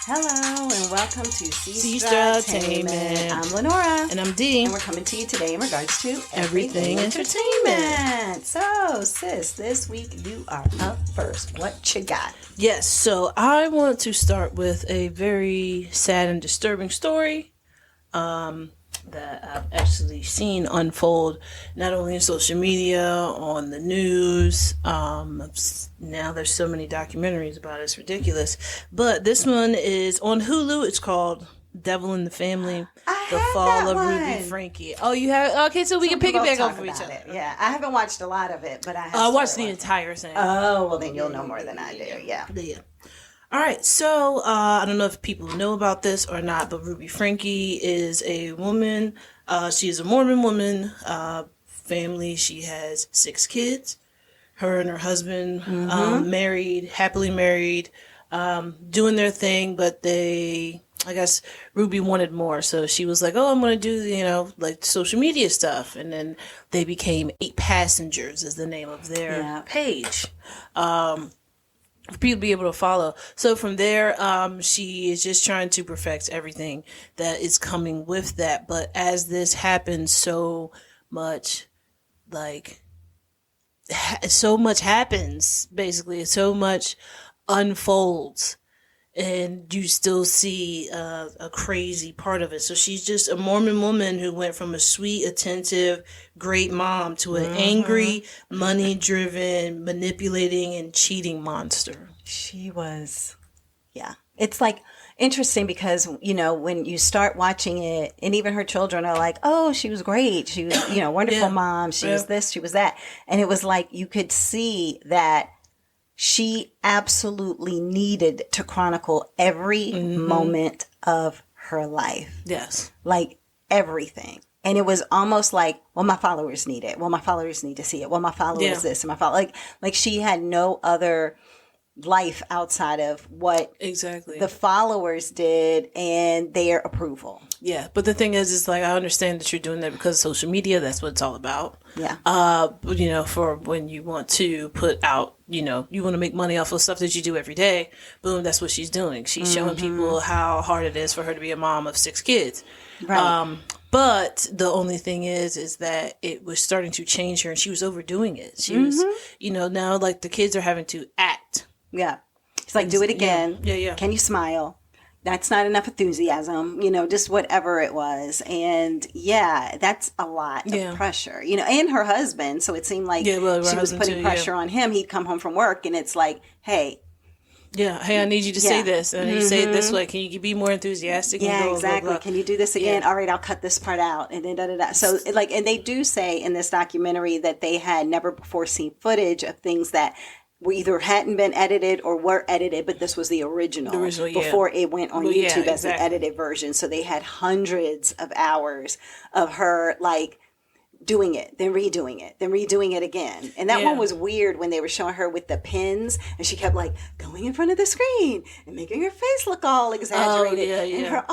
Hello and welcome to Sestra-Tainment. I'm Lenora. And I'm Dee. And we're coming to you today in regards to Everything Entertainment. So, sis, this week you are up first. What you got? Yes, so I want to start with a very sad and disturbing story that I've actually seen unfold, not only in social media, on the news. Now there's so many documentaries about it, it's ridiculous. But this one is on Hulu. It's called Devil in the Family, The Fall of Ruby Franke. Oh, you have? Okay, so we can piggyback off of each other. Yeah, I haven't watched a lot of it, but I watched the entire thing. Oh, well then you'll know more than I do, yeah. All right, so I don't know if people know about this or not, but Ruby Franke is a woman. She is a Mormon woman, family. She has 6 kids. Her and her husband, happily married, doing their thing, but I guess Ruby wanted more. So she was like, oh, I'm going to do, like social media stuff. And then they became 8 Passengers is the name of their page. For people to be able to follow. So from there, she is just trying to perfect everything that is coming with that. But as this happens, so much happens, basically. So much unfolds. And you still see a crazy part of it. So she's just a Mormon woman who went from a sweet, attentive, great mom to an angry, money-driven, manipulating, and cheating monster. She was, It's like interesting because, when you start watching it, and even her children are like, oh, she was great. She was, wonderful mom. She was this, she was that. And it was like you could see that she absolutely needed to chronicle every moment of her life. Yes. Like everything. And it was almost like, well, my followers need it. Well, my followers need to see it. Well, my followers this and my followers. Like she had no other life outside of what the followers did and their approval. Yeah, but the thing is like, I understand that you're doing that because of social media. That's what it's all about. Yeah. For when you want to put out, you want to make money off of stuff that you do every day. Boom, that's what she's doing. She's showing people how hard it is for her to be a mom of 6 kids. Right. But the only thing is that it was starting to change her and she was overdoing it. She was, now like the kids are having to act. Yeah. It's like, do it again. Yeah. Can you smile? That's not enough enthusiasm, just whatever it was. And that's a lot of pressure, and her husband. So it seemed like she was putting pressure on him. He'd come home from work and it's like, hey. Yeah. Hey, I need you to say this. And you say it this way. Can you be more enthusiastic? Yeah, exactly. Can you do this again? All right, I'll cut this part out. And then da-da-da. So and they do say in this documentary that they had never before seen footage of things that either hadn't been edited or were edited, but this was the original before it went on YouTube as the edited version. So they had hundreds of hours of her doing it, then redoing it, then redoing it again. And that one was weird when they were showing her with the pins and she kept going in front of the screen and making her face look all exaggerated. And her,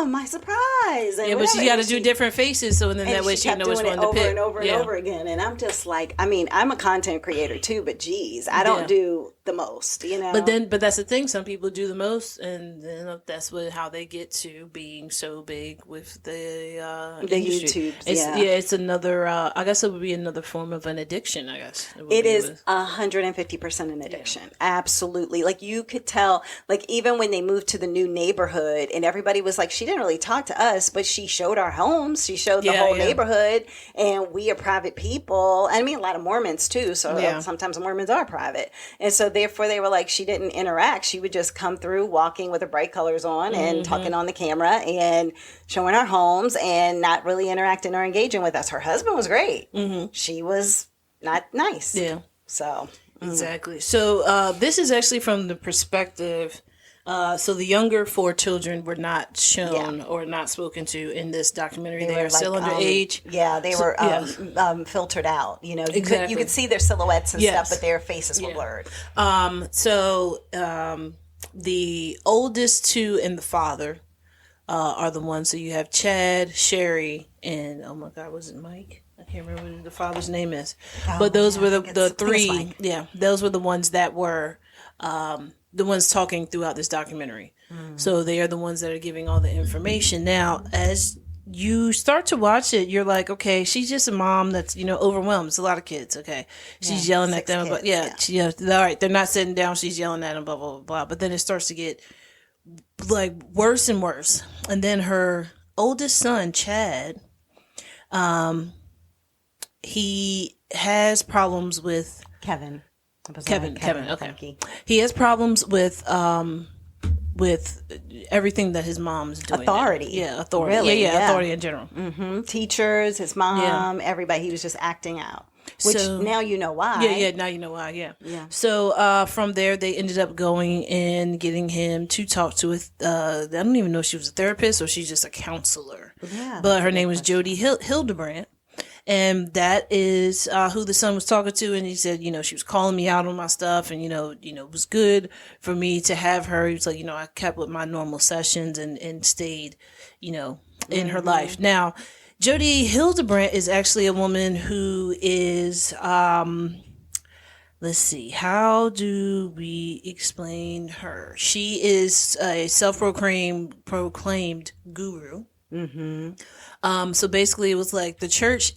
my surprise. And but she got to do different faces so then that way she knows which one to pick. And over and over again. And I'm just like, I'm a content creator too, but geez, I don't do the most, But that's the thing. Some people do the most and then that's how they get to being so big with the YouTube. It's another, I guess it would be another form of an addiction, I guess. It is 150% an addiction. Yeah. Absolutely. You could tell, even when they moved to the new neighborhood and everybody was like, she didn't really talk to us, but she showed our homes. She showed the whole neighborhood and we are private people. I mean, a lot of Mormons too. So sometimes Mormons are private. And so therefore they were like, she didn't interact. She would just come through walking with her bright colors on and talking on the camera and showing our homes and not really interacting or engaging with us. Her husband was great. She was not nice. Yeah. So. Exactly. So this is actually from the perspective. So the younger 4 children were not shown or not spoken to in this documentary. They are still underage. They were filtered out. You could see their silhouettes and stuff, but their faces were blurred. The oldest 2 and the father are the ones. So you have Chad, Sherry, and oh my God, was it Mike? I can't remember what the father's name is. But those were the 3. Yeah, those were the ones that were the ones talking throughout this documentary. So they are the ones that are giving all the information. Now, as you start to watch it, you're like, okay, she's just a mom that's, overwhelmed. It's a lot of kids, okay? She's yelling at them. But all right, they're not sitting down. She's yelling at them, blah, blah, blah, blah. But then it starts to get, like, worse and worse. And then her oldest son, Chad, he has problems with... Kevin, okay. Franke. He has problems with everything that his mom's doing. Authority. Yeah, authority. Really? Yeah, authority in general. Mm-hmm. Teachers, his mom, everybody. He was just acting out. Which now you know why. Yeah, now you know why, yeah. So from there, they ended up going and getting him to talk to I don't even know if she was a therapist or she's just a counselor. Yeah. But her name was Jody Hildebrandt. And that is who the son was talking to. And he said, she was calling me out on my stuff. And, it was good for me to have her. He was like, I kept with my normal sessions and stayed, in her life. Now, Jody Hildebrandt is actually a woman who is, let's see, how do we explain her? She is a self-proclaimed guru. So basically it was like the church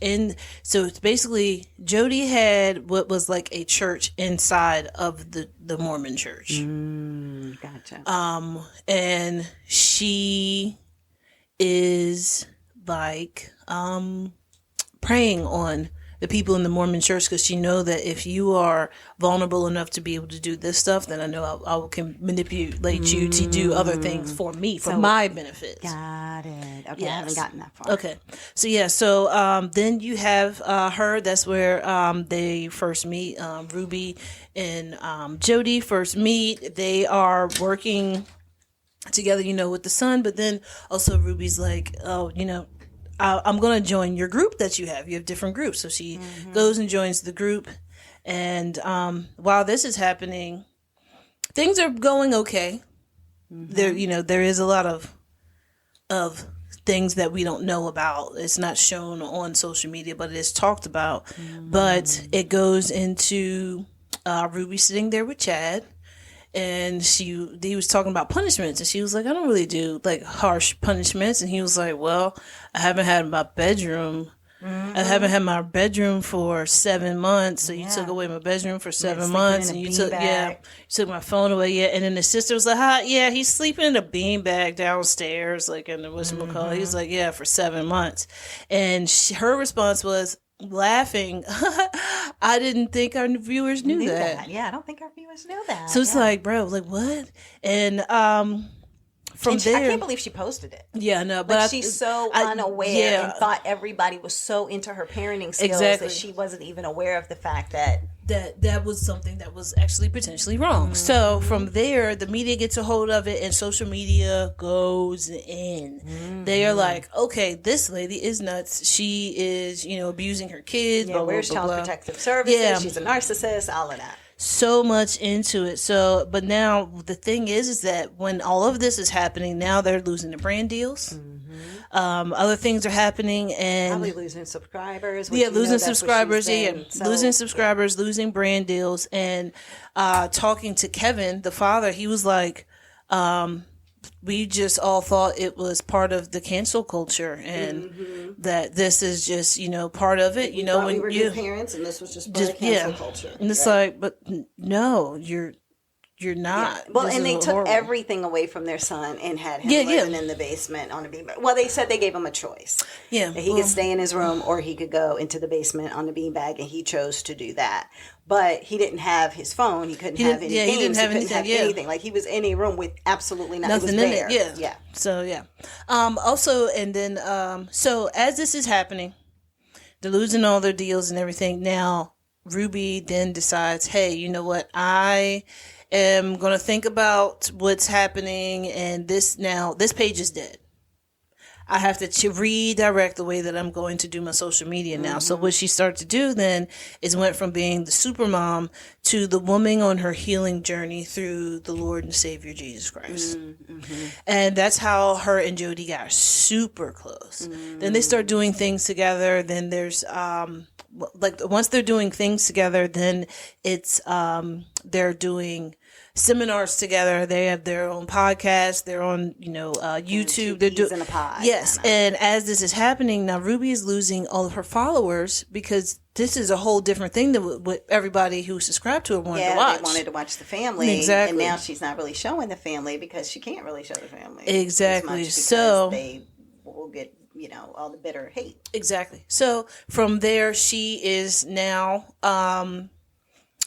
so it's basically Jody had what was like a church inside of the Mormon church. Gotcha. And she is like, preying on the people in the Mormon church because she know that if you are vulnerable enough to be able to do this stuff, then I know I can manipulate you to do other things for me, for my benefits. Got it. Okay, yes. I haven't gotten that far. Okay. So then you have her. That's where they first meet. Ruby and Jody first meet. They are working together, with the son, but then also Ruby's like, oh, I'm going to join your group that you have. You have different groups. So she goes and joins the group. And while this is happening, things are going okay. There is a lot of things that we don't know about. It's not shown on social media, but it is talked about. But it goes into Ruby sitting there with Chad. And he was talking about punishments, and she was like, I don't really do like harsh punishments. And he was like, well, I haven't had my bedroom. I haven't had my bedroom for 7 months. So you took away my bedroom for 7 months, and you took my phone away. Yeah. And then the sister was like, he's sleeping in a beanbag downstairs, like in the whatchamacallit. He was like, yeah, for 7 months. And her response was, laughing, I didn't think our viewers knew that. Yeah, I don't think our viewers knew that. So it's like, bro, like what? And from there, I can't believe she posted it. Yeah, no, but she's so unaware and thought everybody was so into her parenting skills that she wasn't even aware of the fact that was something that was actually potentially wrong. So from there, the media gets a hold of it and social media goes in. They are like, okay, this lady is nuts. She is, abusing her kids. Yeah, where's Child Protective Services? Yeah. She's a narcissist, all of that. So much into it. So, but now the thing is that when all of this is happening, now they're losing the brand deals. Other things are happening, and probably losing subscribers. Losing subscribers. Losing subscribers, losing brand deals, and talking to Kevin, the father, he was like, we just all thought it was part of the cancel culture, and that this is just, part of it. When we were good parents, and this was just part of cancel culture. And it's like, but no, you're not. Yeah. Well, and they took everything away from their son and had him living in the basement on a beanbag. Well, they said they gave him a choice. Yeah. That he could stay in his room or he could go into the basement on the beanbag, and he chose to do that. But he didn't have his phone. He couldn't have any games. He didn't have anything. Like, he was in a room with absolutely nothing in it. Yeah. Yeah. So, yeah. Also, and then, so as this is happening, they're losing all their deals and everything. Now, Ruby then decides, hey, you know what? I am going to think about what's happening, and this page is dead. I have to redirect the way that I'm going to do my social media now. So what she started to do then is went from being the super mom to the woman on her healing journey through the Lord and Savior Jesus Christ. And that's how her and Jody got super close. Then they start doing things together. Then there's like once they're doing things together, then it's they're doing seminars together. They have their own podcast. They're on YouTube. They're doing in a pod. Yes, and as this is happening now, Ruby is losing all of her followers because this is a whole different thing than what everybody who subscribed to her wanted to watch. They wanted to watch the family. Exactly. And now she's not really showing the family because she can't really show the family. Exactly. So they will get, all the bitter hate. Exactly. So from there, she is now,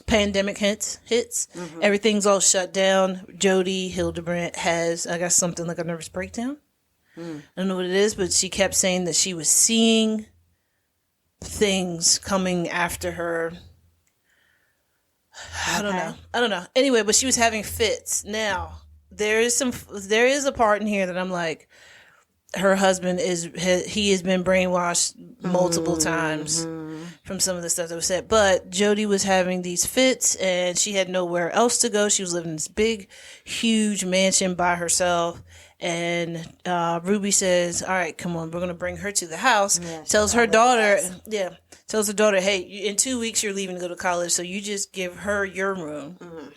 pandemic hits. Mm-hmm. Everything's all shut down. Jody Hildebrandt has, I guess, something like a nervous breakdown. I don't know what it is, but she kept saying that she was seeing things coming after her. I don't know. Anyway, but she was having fits. Now, there is a part in here that I'm like, her husband has been brainwashed multiple times from some of the stuff that was said. But Jody was having these fits and she had nowhere else to go. She was living in this big, huge mansion by herself. And Ruby says, all right, come on, we're going to bring her to the house. Yeah, tells her daughter, hey, in 2 weeks you're leaving to go to college, so you just give her your room. Mm-hmm.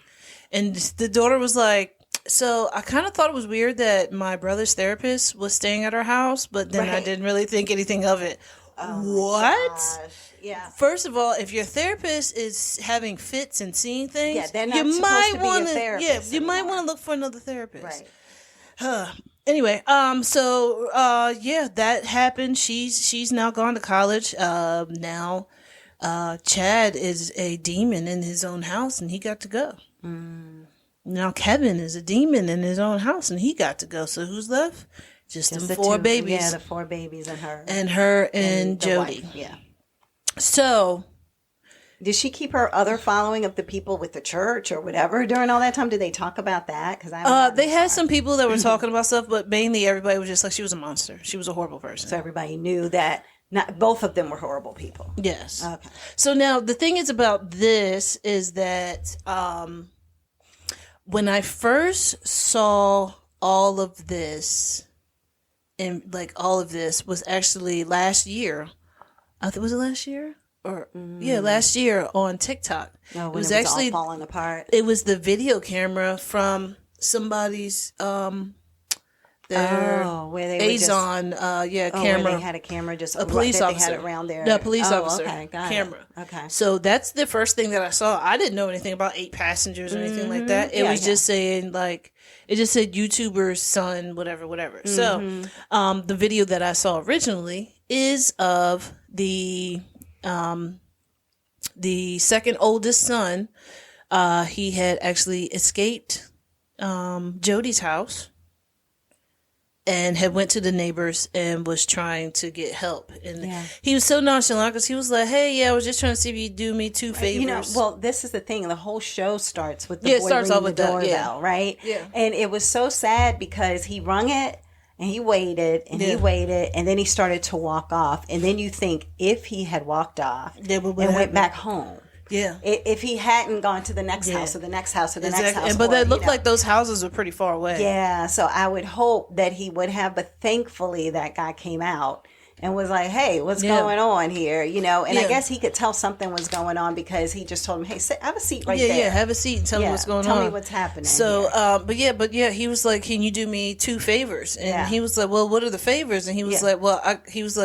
And the daughter was like, so I kind of thought it was weird that my brother's therapist was staying at our house, but then I didn't really think anything of it. What? Yeah. First of all, if your therapist is having fits and seeing things, they're not supposed to be your therapist. You might want to look for another therapist. Right. Anyway, that happened. She's now gone to college. Now, Chad is a demon in his own house, and he got to go. Now Kevin is a demon in his own house, and he got to go. So who's left? Just the 4 babies. Yeah, the 4 babies and her. And her and Jody. Wife. Yeah. So, did she keep her other following of the people with the church or whatever during all that time? Did they talk about that? Because they had some people that were talking about stuff, but mainly everybody was just like, she was a monster. She was a horrible person. So everybody knew that not both of them were horrible people. Yes. Okay. So now the thing is about this is that when I first saw all of this, and like all of this was actually last year. Was it last year? Last year on TikTok. No, when it was actually all falling apart. It was the video camera from somebody's where they Azon camera. Where they had a camera, just a police officer. They had it around there. The police officer camera. Okay. So that's the first thing that I saw. I didn't know anything about 8 passengers or anything like that. It was just saying like, it just said YouTuber's son, whatever. So the video that I saw originally is of the second oldest son. He had actually escaped Jody's house and had went to the neighbors and was trying to get help. And he was so nonchalant because he was like, hey, I was just trying to see if you'd do me 2 favors. This is the thing. The whole show starts with the boy ringing the doorbell, right? Yeah. And it was so sad because he rung it and he waited and he waited and then he started to walk off. And then you think if he had walked off and went back home. Yeah. If he hadn't gone to the next house or the next house or the next house. But it looked like those houses were pretty far away. Yeah. So I would hope that he would have, but thankfully that guy came out and was like, hey, what's going on here? And I guess he could tell something was going on because he just told him, hey, have a seat right there. Yeah, have a seat and tell me what's going on. Tell me what's happening. So, he was like, can you do me 2 favors? And he was like, well, what are the favors? And he was like,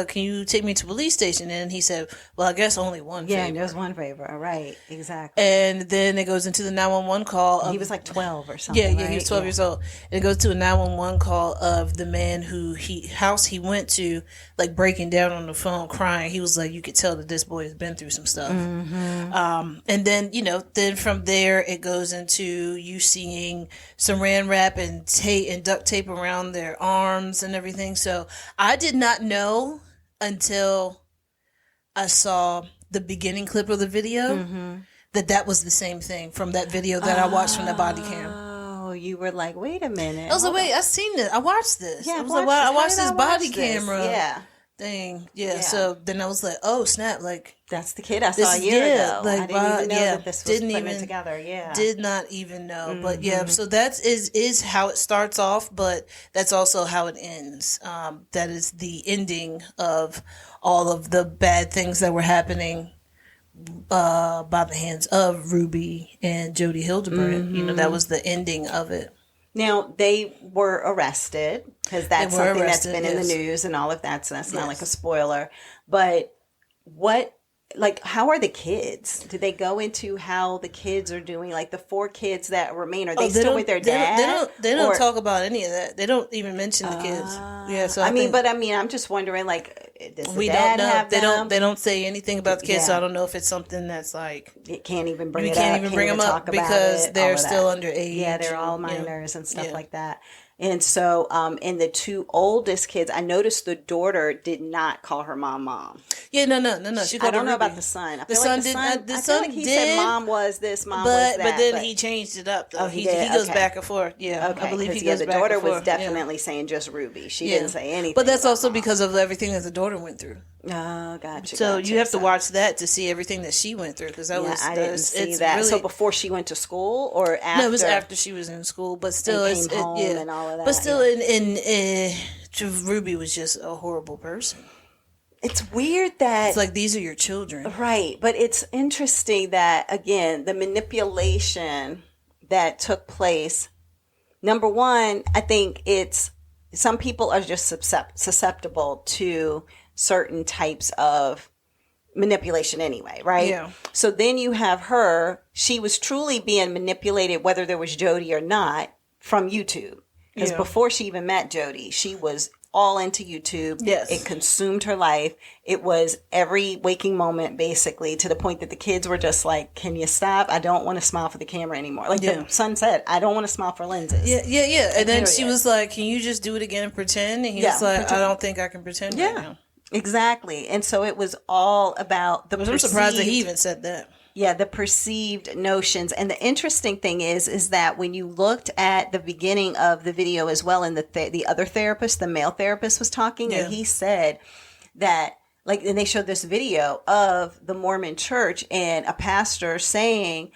can you take me to a police station? And he said, well, I guess only one favor. Yeah, there's one favor. Right, exactly. And then it goes into the 911 call. He was like 12 or something. Yeah, he was 12 years old. And it goes to a 911 call of the man who house he went to, like breaking down on the phone crying. He was like, you could tell that this boy has been through some stuff. And then then from there it goes into you seeing saran wrap and tape and duct tape around their arms and everything. So I did not know until I saw the beginning clip of the video that was the same thing from that video that I watched from the body cam. Oh, you were like, wait a minute. I was like, wait, I've seen this. I watched this. Yeah, I watched this body camera. Yeah. Dang. Yeah. So then I was like, oh snap! Like that's the kid I saw a year ago. Like, I didn't even know that this was putting it together. Yeah. Did not even know. But yeah, so that is how it starts off, but that's also how it ends. That is the ending of all of the bad things that were happening by the hands of Ruby and Jody Hildebrand. You know, that was the ending of it. Now, they were arrested because that's something that's been in the news and all of that, so that's not like a spoiler. But how are the kids? Do they go into how the kids are doing? Like the 4 kids that remain, are they still with their dad? They don't talk about any of that. They don't even mention the kids. Yeah, so I'm just wondering, like, does the dad have them? They don't say anything about the kids, so I don't know if it's something that's like it can't even bring you it can't up. even bring them up because they're still underage. Yeah, they're all minors and stuff like that. And so, and the 2 oldest kids, I noticed the daughter did not call her mom. Yeah, no. She I don't know about the son. I feel like the son he said mom was this, mom was that. But then he changed it up, though. Oh, he did? He goes back and forth. Yeah, okay. I believe he goes back and forth. The daughter was definitely saying just Ruby. She didn't say anything. But that's also because of everything that the daughter went through. Oh, gotcha. So you have to watch that to see everything that she went through, because I didn't see that. Really, so before she went to school, or after? No, it was after she was in school, but still, and came home and all of that. But still, Ruby was just a horrible person. It's weird that it's like these are your children, right? But it's interesting that, again, the manipulation that took place. Number one, I think it's some people are just susceptible to certain types of manipulation anyway, right? Yeah. So then you have her. She was truly being manipulated, whether there was Jody or not, from YouTube. Because before she even met Jody, she was all into YouTube. Yes. It consumed her life. It was every waking moment, basically, to the point that the kids were just like, can you stop? I don't want to smile for the camera anymore. Like the son said, I don't want to smile for lenses. Yeah. And then she was like, can you just do it again and pretend? And he was like, I don't think I can pretend right now. Exactly. And so it was all about the I'm surprised that he even said that. Yeah, the perceived notions. And the interesting thing is that when you looked at the beginning of the video as well, and the other therapist, the male therapist, was talking, and he said that, like, and they showed this video of the Mormon church and a pastor saying,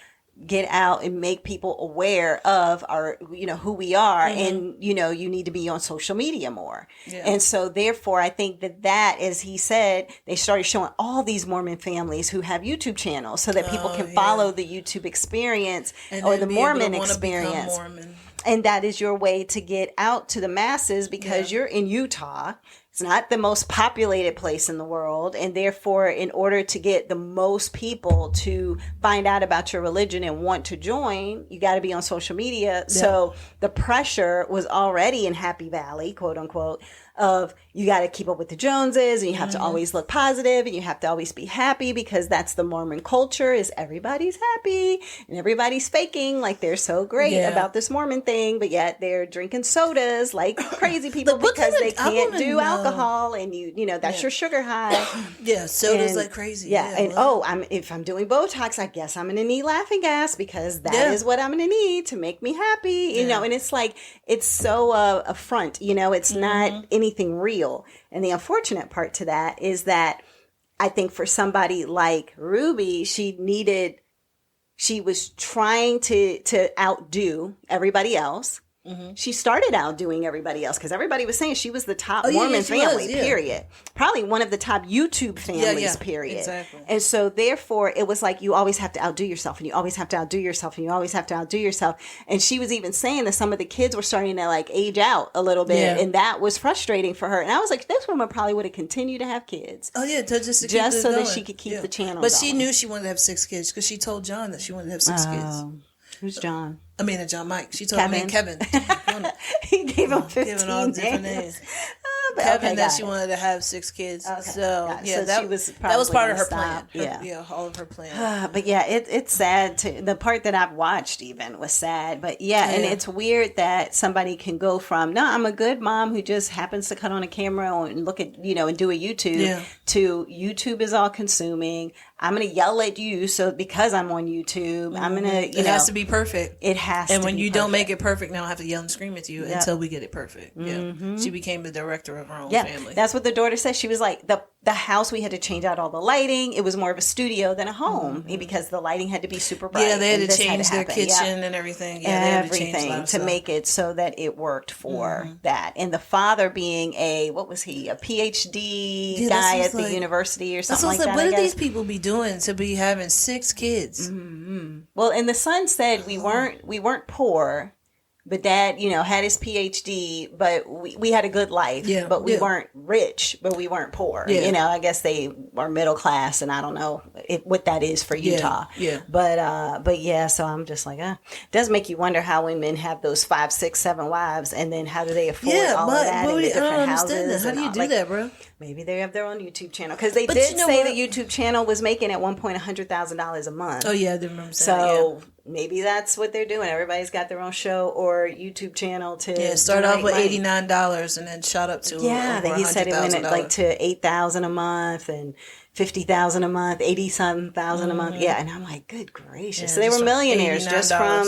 get out and make people aware of our, who we are. And, you need to be on social media more. Yeah. And so therefore, I think that, as he said, they started showing all these Mormon families who have YouTube channels so that people can follow the YouTube experience or the Mormon experience. And that is your way to get out to the masses, because you're in Utah. It's not the most populated place in the world. And therefore, in order to get the most people to find out about your religion and want to join, you got to be on social media. Yeah. So the pressure was already in Happy Valley, quote unquote, of you got to keep up with the Joneses, and you have to always look positive, and you have to always be happy, because that's the Mormon culture, is everybody's happy and everybody's faking like they're so great about this Mormon thing, but yet they're drinking sodas like crazy people because they can't do alcohol, and that's your sugar high. Sodas like crazy. And if I'm doing Botox, I guess I'm going to need laughing gas, because that is what I'm going to need to make me happy, and it's like, it's so a front, it's not anything real. And the unfortunate part to that is that I think for somebody like Ruby, she was trying to outdo everybody else. She started outdoing everybody else, because everybody was saying she was the top Mormon family, period. Probably one of the top YouTube families, period. Exactly. And so therefore it was like, you always have to outdo yourself, and you always have to outdo yourself, and you always have to outdo yourself. And she was even saying that some of the kids were starting to like age out a little bit, and that was frustrating for her. And I was like, this woman probably would have continued to have kids. Just so that she could keep the channel But going. she knew she wanted to have 6 kids, because she told John that she wanted to have 6 kids. Who's John? John Mike. She told me Kevin. He gave him 15 giving all different names. She wanted to have 6 kids. Okay, so that was part of her plan. All of her plan. But it's sad too. The part that I've watched even was sad. But and it's weird that somebody can go from, no, I'm a good mom who just happens to cut on a camera and look at, and do a YouTube, to YouTube is all consuming. I'm going to yell at you. So because I'm on YouTube, I'm going to, it has to be perfect. It has and to when be you perfect. don't make it perfect, now I have to yell and scream at you until we get it perfect. Yeah. She became the director of her own family. That's what the daughter said. She was like, the house, we had to change out all the lighting. It was more of a studio than a home because the lighting had to be super bright. Yeah, they had to change their kitchen and everything. Yeah, they had to change a lot of to make it so that it worked for that. And the father being a PhD guy at the university or something like that. What did these people be doing to be having 6 kids? Well, and the son said we weren't poor, but Dad, had his PhD, but we had a good life. Yeah, but we weren't rich, but we weren't poor. Yeah. I guess they are middle class, and I don't know what that is for Utah. Yeah. But yeah, so I'm just like, it does make you wonder how women have those 5, 6, 7 wives, and then how do they afford all of that in the different houses? How do you do that, bro? Maybe they have their own YouTube channel because they did say the YouTube channel was making at one point $100,000 a month. Oh yeah, I did remember that. So maybe that's what they're doing. Everybody's got their own show or YouTube channel to start off with $89 and then shot up to he said it went at to $8,000 a month and $50,000 a month, $80,000 a month. Yeah, and I'm like, good gracious! So they were millionaires just from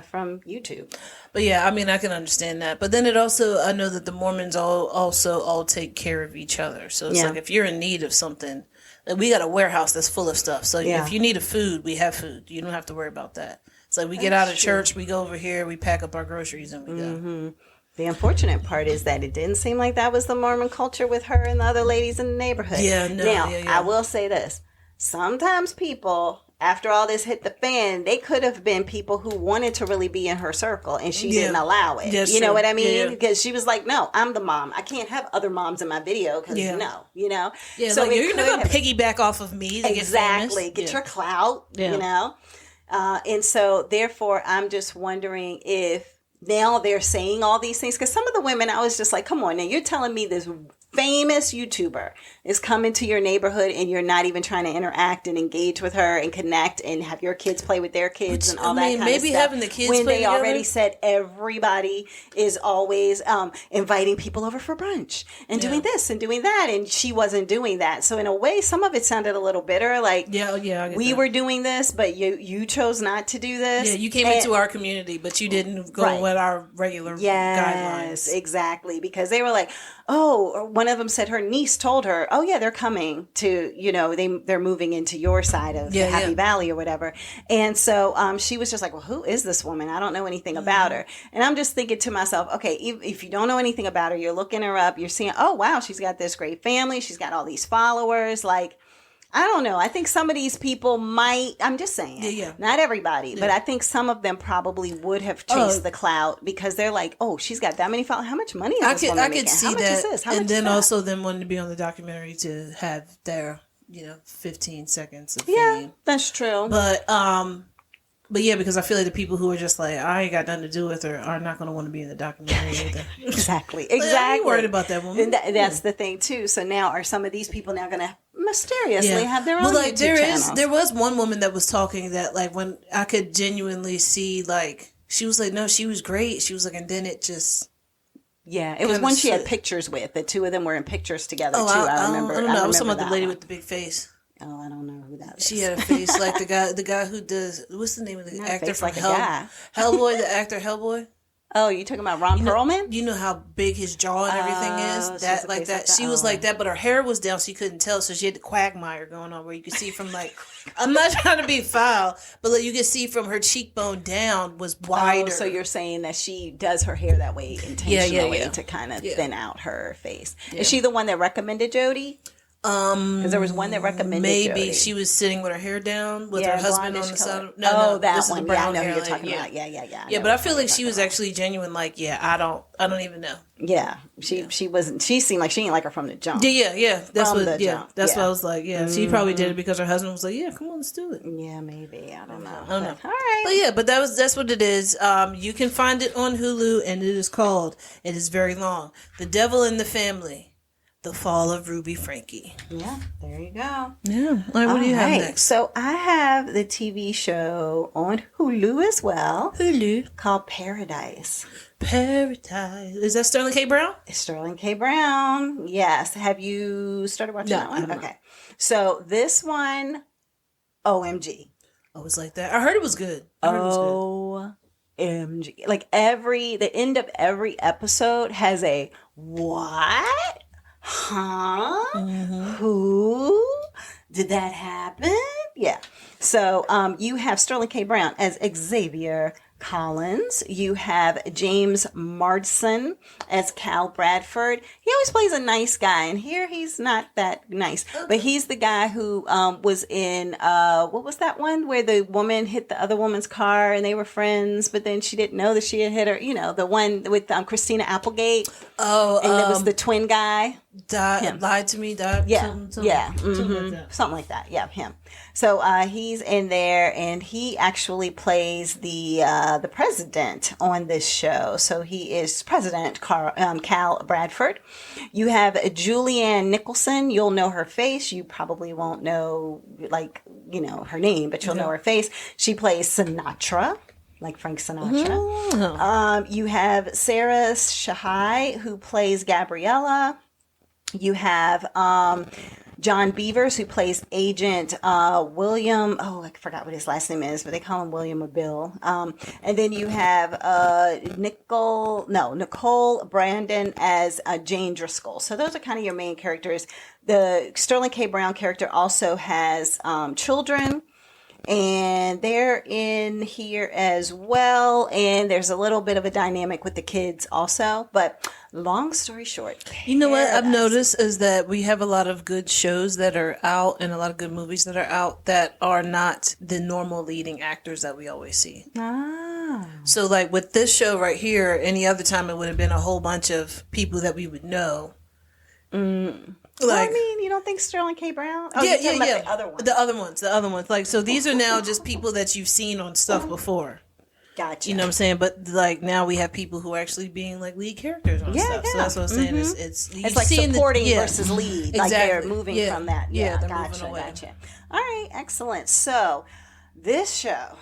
from YouTube. But yeah, I mean, I can understand that. But then I know that the Mormons all take care of each other. So it's like if you're in need of something, like we got a warehouse that's full of stuff. So if you need a food, we have food. You don't have to worry about that. It's like we get out of church, we go over here, we pack up our groceries, and we go. The unfortunate part is that it didn't seem like that was the Mormon culture with her and the other ladies in the neighborhood. Yeah, no. Now, I will say this. Sometimes people, after all this hit the fan, they could have been people who wanted to really be in her circle, and she didn't allow it. That's you know true. what I mean? Because she was like, no, I'm the mom. I can't have other moms in my video because no. Yeah, so like, you're not going to piggyback off of me to exactly. Get famous. Get your clout, and so, therefore, I'm just wondering if now they're saying all these things. Because some of the women, I was just like, come on, now you're telling me this famous YouTuber is coming to your neighborhood and you're not even trying to interact and engage with her and connect and have your kids play with their kids and all that kind of stuff. Maybe having the kids when play they already said everybody is always inviting people over for brunch and doing this and doing that, and she wasn't doing that. So in a way, some of it sounded a little bitter. Like we were doing this, but you chose not to do this. Yeah, you came into our community, but you didn't go with our regular guidelines. Yes, exactly, because they were like, oh. One of them said her niece told her, oh, yeah, they're coming to, they're moving into your side of the Happy Valley or whatever. And so she was just like, well, who is this woman? I don't know anything about her. And I'm just thinking to myself, okay, if you don't know anything about her, you're looking her up, you're seeing, oh, wow, she's got this great family. She's got all these followers. Like, I don't know. I think some of these people might, I'm just saying, not everybody, but I think some of them probably would have chased the clout because they're like, oh, she's got that many followers. How much money is this woman making? I could see How much that. Is this? How and much then is that? also them wanting to be on the documentary to have their, 15 seconds of fame. That's true. But yeah, because I feel like the people who are just like, I ain't got nothing to do with her are not going to want to be in the documentary either. Exactly. I ain't worried about that woman. And that's the thing too. So now are some of these people now going to mysteriously have their own YouTube channels? There was one woman that was talking that like when I could genuinely see like, she was like, no, she was great. She was like, and then it just... Yeah, it was one she had pictures with. The two of them were in pictures together too. I remember. I don't know. I was talking about the lady with the big face. Oh, I don't know who that is. She had a face like the guy who does, what's the name of the actor from guy. Hellboy, the actor Hellboy? Oh, you talking about Ron Perlman? You know how big his jaw and everything is? That like that. She was like that, but her hair was down so you couldn't tell, so she had the quagmire going on where you could see from like, I'm not trying to be foul, but like you could see from her cheekbone down was wider. Oh, so you're saying that she does her hair that way intentionally to kind of thin out her face. Yeah. Is she the one that recommended Jody? Because there was one that recommended Jody. She was sitting with her hair down with her husband on the side. That one. Yeah, I know who you're talking about. Yeah. But I feel like she was actually genuine. Like, I don't even know. Yeah, she wasn't. She seemed like she didn't like her from the jump. Yeah. That's what I was like. Yeah, she probably did it because her husband was like, yeah, come on, let's do it. Yeah, maybe. I don't know. All right. But that's what it is. You can find it on Hulu, and it is very long. The Devil in the Family. The Fall of Ruby Franke. Yeah, there you go. Yeah. All right, what do you have next? So I have the TV show on Hulu as well. Called Paradise. Is that Sterling K. Brown? It's Sterling K. Brown. Yes. Have you started watching that one? I don't know. Okay. So this one, OMG. Oh, it's like that. I heard it was good. I heard it was good. OMG. Like the end of every episode has a what? Huh? Who? Did that happen? Yeah. So you have Sterling K. Brown as Xavier Collins. You have James Marsden as Cal Bradford. He always plays a nice guy, and here he's not that nice. But he's the guy who was in what was that one where the woman hit the other woman's car and they were friends, but then she didn't know that she had hit her. You know, the one with Christina Applegate. Oh, and it was the twin guy. Lied to me. Died. Yeah, something yeah, like that. something like that. Yeah, him. So he's in there, and he actually plays the president on this show. So he is President Cal Bradford. You have Julianne Nicholson. You'll know her face. You probably won't know her name, but you'll know her face. She plays Sinatra. Like Frank Sinatra. You have Sarah Shahai, who plays Gabriella. You have John Beavers, who plays Agent William. Oh, I forgot what his last name is, but they call him William or Bill. And then you have Nicole Brandon as Jane Driscoll. So those are kind of your main characters. The Sterling K. Brown character also has children. And they're in here as well. And there's a little bit of a dynamic with the kids also. But long story short. You know what I've noticed is that we have a lot of good shows that are out and a lot of good movies that are out that are not the normal leading actors that we always see. So like with this show right here, any other time it would have been a whole bunch of people that we would know. Like, I mean, you don't think Sterling K. Brown? Oh, yeah. The other ones. The other ones. Like, so these are now just people that you've seen on stuff before. Gotcha. You know what I'm saying? But like now we have people who are actually being like lead characters on stuff. Yeah. So that's what I'm saying. It's like supporting versus lead. Exactly. Like they're moving from that. Yeah, they're gotcha, moving away. Gotcha. All right, excellent. So this show,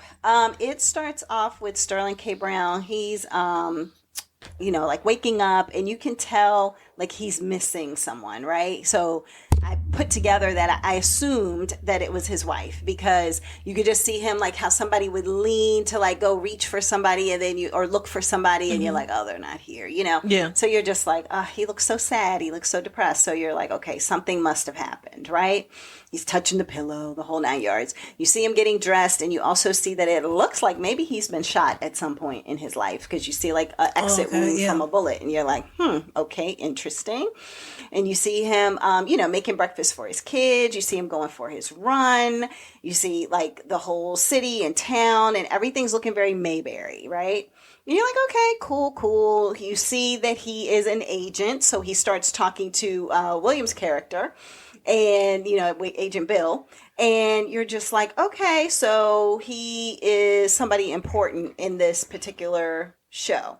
it starts off with Sterling K. Brown. He's like waking up, and you can tell like he's missing someone, right? So I put together that I assumed that it was his wife, because you could just see him like how somebody would lean to like go reach for somebody, and then or look for somebody, and you're like, oh, they're not here, Yeah. So you're just like, oh, he looks so sad, he looks so depressed. So you're like, okay, something must have happened, right? He's touching the pillow, the whole 9 yards. You see him getting dressed, and you also see that it looks like maybe he's been shot at some point in his life, because you see like an exit wound from a bullet, and you're like, okay, interesting. And you see him, making breakfast for his kids. You see him going for his run. You see like the whole city and town, and everything's looking very Mayberry, right? And you're like, okay, cool. You see that he is an agent, so he starts talking to William's character, and Agent Bill, and you're just like, okay, so he is somebody important in this particular show.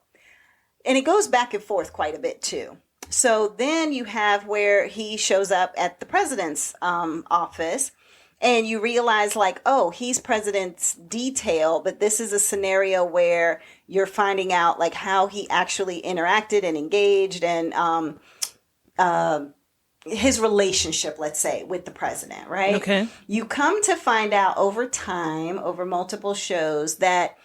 And it goes back and forth quite a bit too. So then you have where he shows up at the president's office, and you realize like, oh, he's president's detail, but this is a scenario where you're finding out like how he actually interacted and engaged, and his relationship, let's say, with the president, right? Okay. You come to find out over time, over multiple shows, that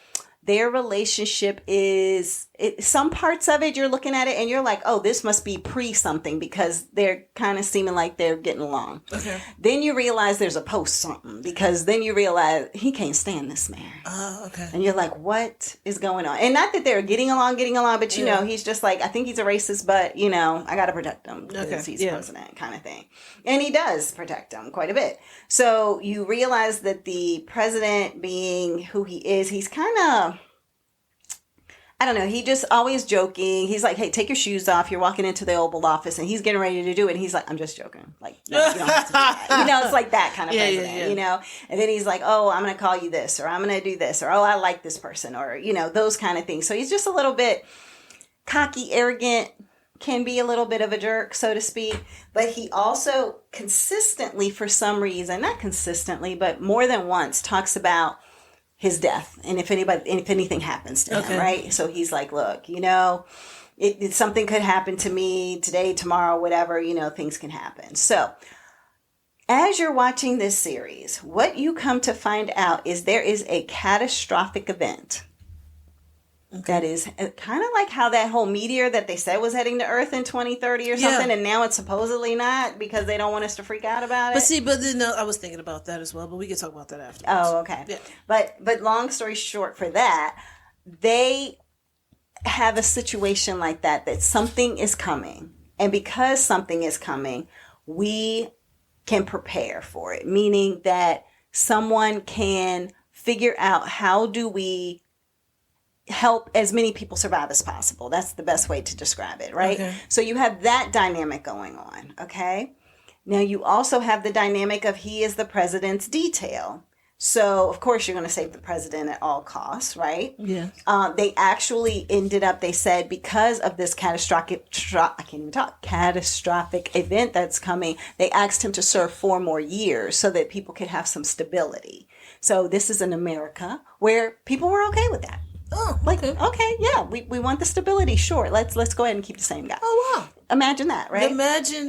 their relationship is, some parts of it, you're looking at it and you're like, oh, this must be pre-something, because they're kind of seeming like they're getting along. Okay. Then you realize there's a post-something, because then you realize he can't stand this man. Oh, okay. And you're like, what is going on? And not that they're getting along, but he's just like, I think he's a racist, but I got to protect him because he's president, kind of thing. And he does protect him quite a bit. So you realize that the president, being who he is, he's kind of, I don't know. He just always joking. He's like, hey, take your shoes off. You're walking into the Oval Office, and he's getting ready to do it. And he's like, I'm just joking. Like, no, you don't have to do that. It's like that kind of president, And then he's like, oh, I'm going to call you this, or I'm going to do this, or, oh, I like this person, or, those kind of things. So he's just a little bit cocky, arrogant, can be a little bit of a jerk, so to speak. But he also consistently, for some reason, not consistently, but more than once, talks about his death, and if anything happens to him, right? So he's like, look, something could happen to me today, tomorrow, whatever, things can happen. So As you're watching this series, what you come to find out is there is a catastrophic event. That is kind of like how that whole meteor that they said was heading to Earth in 2030 or something, and now it's supposedly not because they don't want us to freak out about it. But then I was thinking about that as well, but we can talk about that after. Oh, okay. Yeah. But long story short for that, they have a situation like that something is coming. And because something is coming, we can prepare for it, meaning that someone can figure out how do we help as many people survive as possible. That's the best way to describe it, right? Okay. So you have that dynamic going on, okay? Now you also have the dynamic of he is the president's detail. So, of course, you're going to save the president at all costs, right? Yeah. They actually ended up, they said, because of this catastrophic event that's coming, they asked him to serve 4 more years so that people could have some stability. So this is in America where people were okay with that. Oh, okay, yeah, we want the stability. Sure, let's go ahead and keep the same guy. Oh, wow. Imagine that, right? Imagine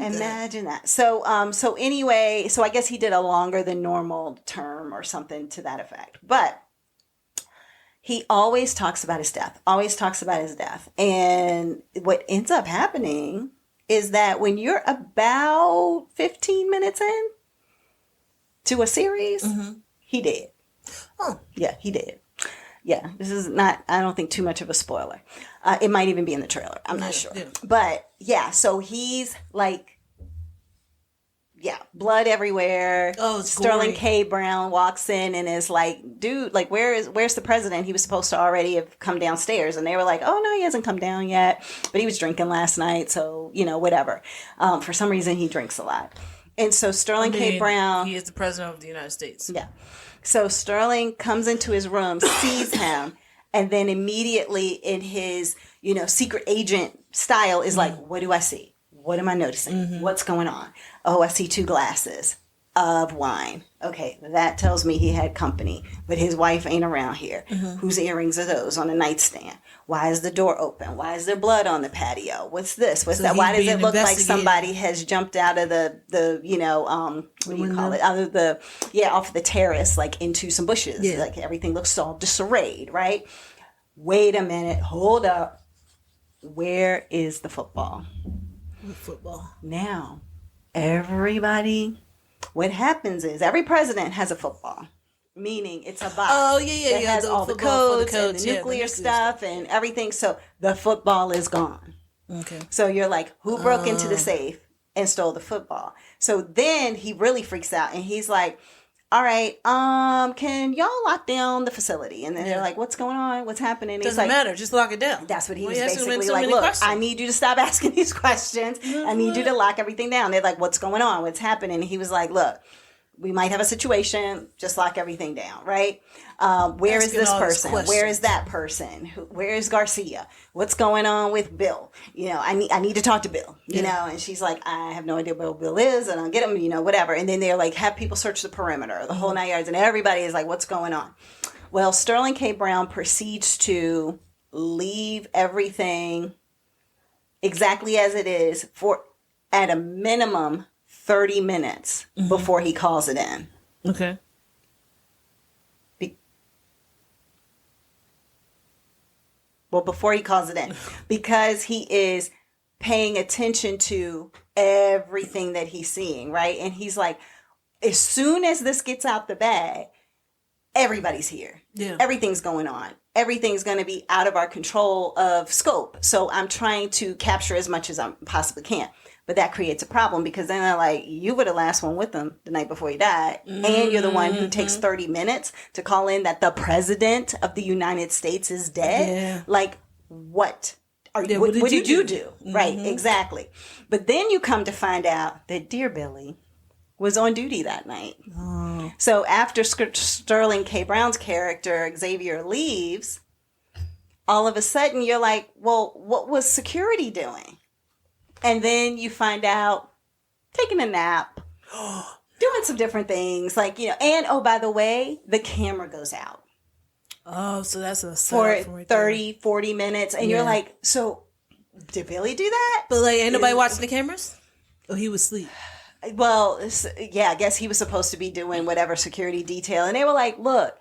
that. So anyway, so I guess he did a longer than normal term or something to that effect. But he always talks about his death. And what ends up happening is that when you're about 15 minutes in to a series, he did. Oh, yeah, he did. Yeah, this is not, I don't think, too much of a spoiler. It might even be in the trailer. I'm not sure. Yeah. But, yeah, so he's like, blood everywhere. Oh, it's Sterling gory. K. Brown walks in and is like, dude, like, where's the president? He was supposed to already have come downstairs. And they were like, oh, no, he hasn't come down yet. But he was drinking last night, so, whatever. For some reason, he drinks a lot. And so Sterling K. Brown. He is the president of the United States. Yeah. So Sterling comes into his room, sees him, and then immediately in his, secret agent style is like, what do I see? What am I noticing? What's going on? Oh, I see 2 glasses of wine. Okay, that tells me he had company, but his wife ain't around here. Whose earrings are those on the nightstand? Why is the door open? Why is there blood on the patio? What's this? What's that? Why does it look like somebody has jumped out of the what do you call it? Out of off the terrace, like into some bushes. Yeah. Like everything looks all disarrayed, right? Wait a minute. Hold up. Where is the football? Now, what happens is every president has a football. Meaning it's a box that has all the codes and the nuclear stuff and everything. So the football is gone. Okay. So you're like, who broke into the safe and stole the football? So then he really freaks out and he's like, all right, can y'all lock down the facility? And then they're like, what's going on? What's happening? And Doesn't matter. Just lock it down. That's what he was basically like, look, I need you to stop asking these questions. I need you to lock everything down. They're like, what's going on? What's happening? And he was like, look, we might have a situation, just lock everything down, right? Where is this person? Where is that person? Where is Garcia? What's going on with Bill? I need to talk to Bill, you know? And she's like, I have no idea where Bill is. I don't get him, whatever. And then they're like, have people search the perimeter, the whole 9 yards. And everybody is like, what's going on? Well, Sterling K. Brown proceeds to leave everything exactly as it is for, at a minimum, 30 minutes before he calls it in. Okay. Before he calls it in. Because he is paying attention to everything that he's seeing, right? And he's like, as soon as this gets out the bag, everybody's here. Yeah. Everything's going on. Everything's going to be out of our control of scope. So I'm trying to capture as much as I possibly can. But that creates a problem because then they're like, you were the last one with him the night before he died. And you're the one who takes 30 minutes to call in that the president of the United States is dead. Yeah. Like, what? What did you do? Right, exactly. But then you come to find out that dear Billy was on duty that night. Oh. So after Sterling K. Brown's character, Xavier, leaves, all of a sudden you're like, well, what was security doing? And then you find out taking a nap, doing some different things, and oh, by the way, the camera goes out. Oh, so that's a for 30, 40 minutes. And you're like, so did Billy do that? But ain't nobody watching the cameras? Oh, he was asleep. Well, yeah, I guess he was supposed to be doing whatever security detail. And they were like, look,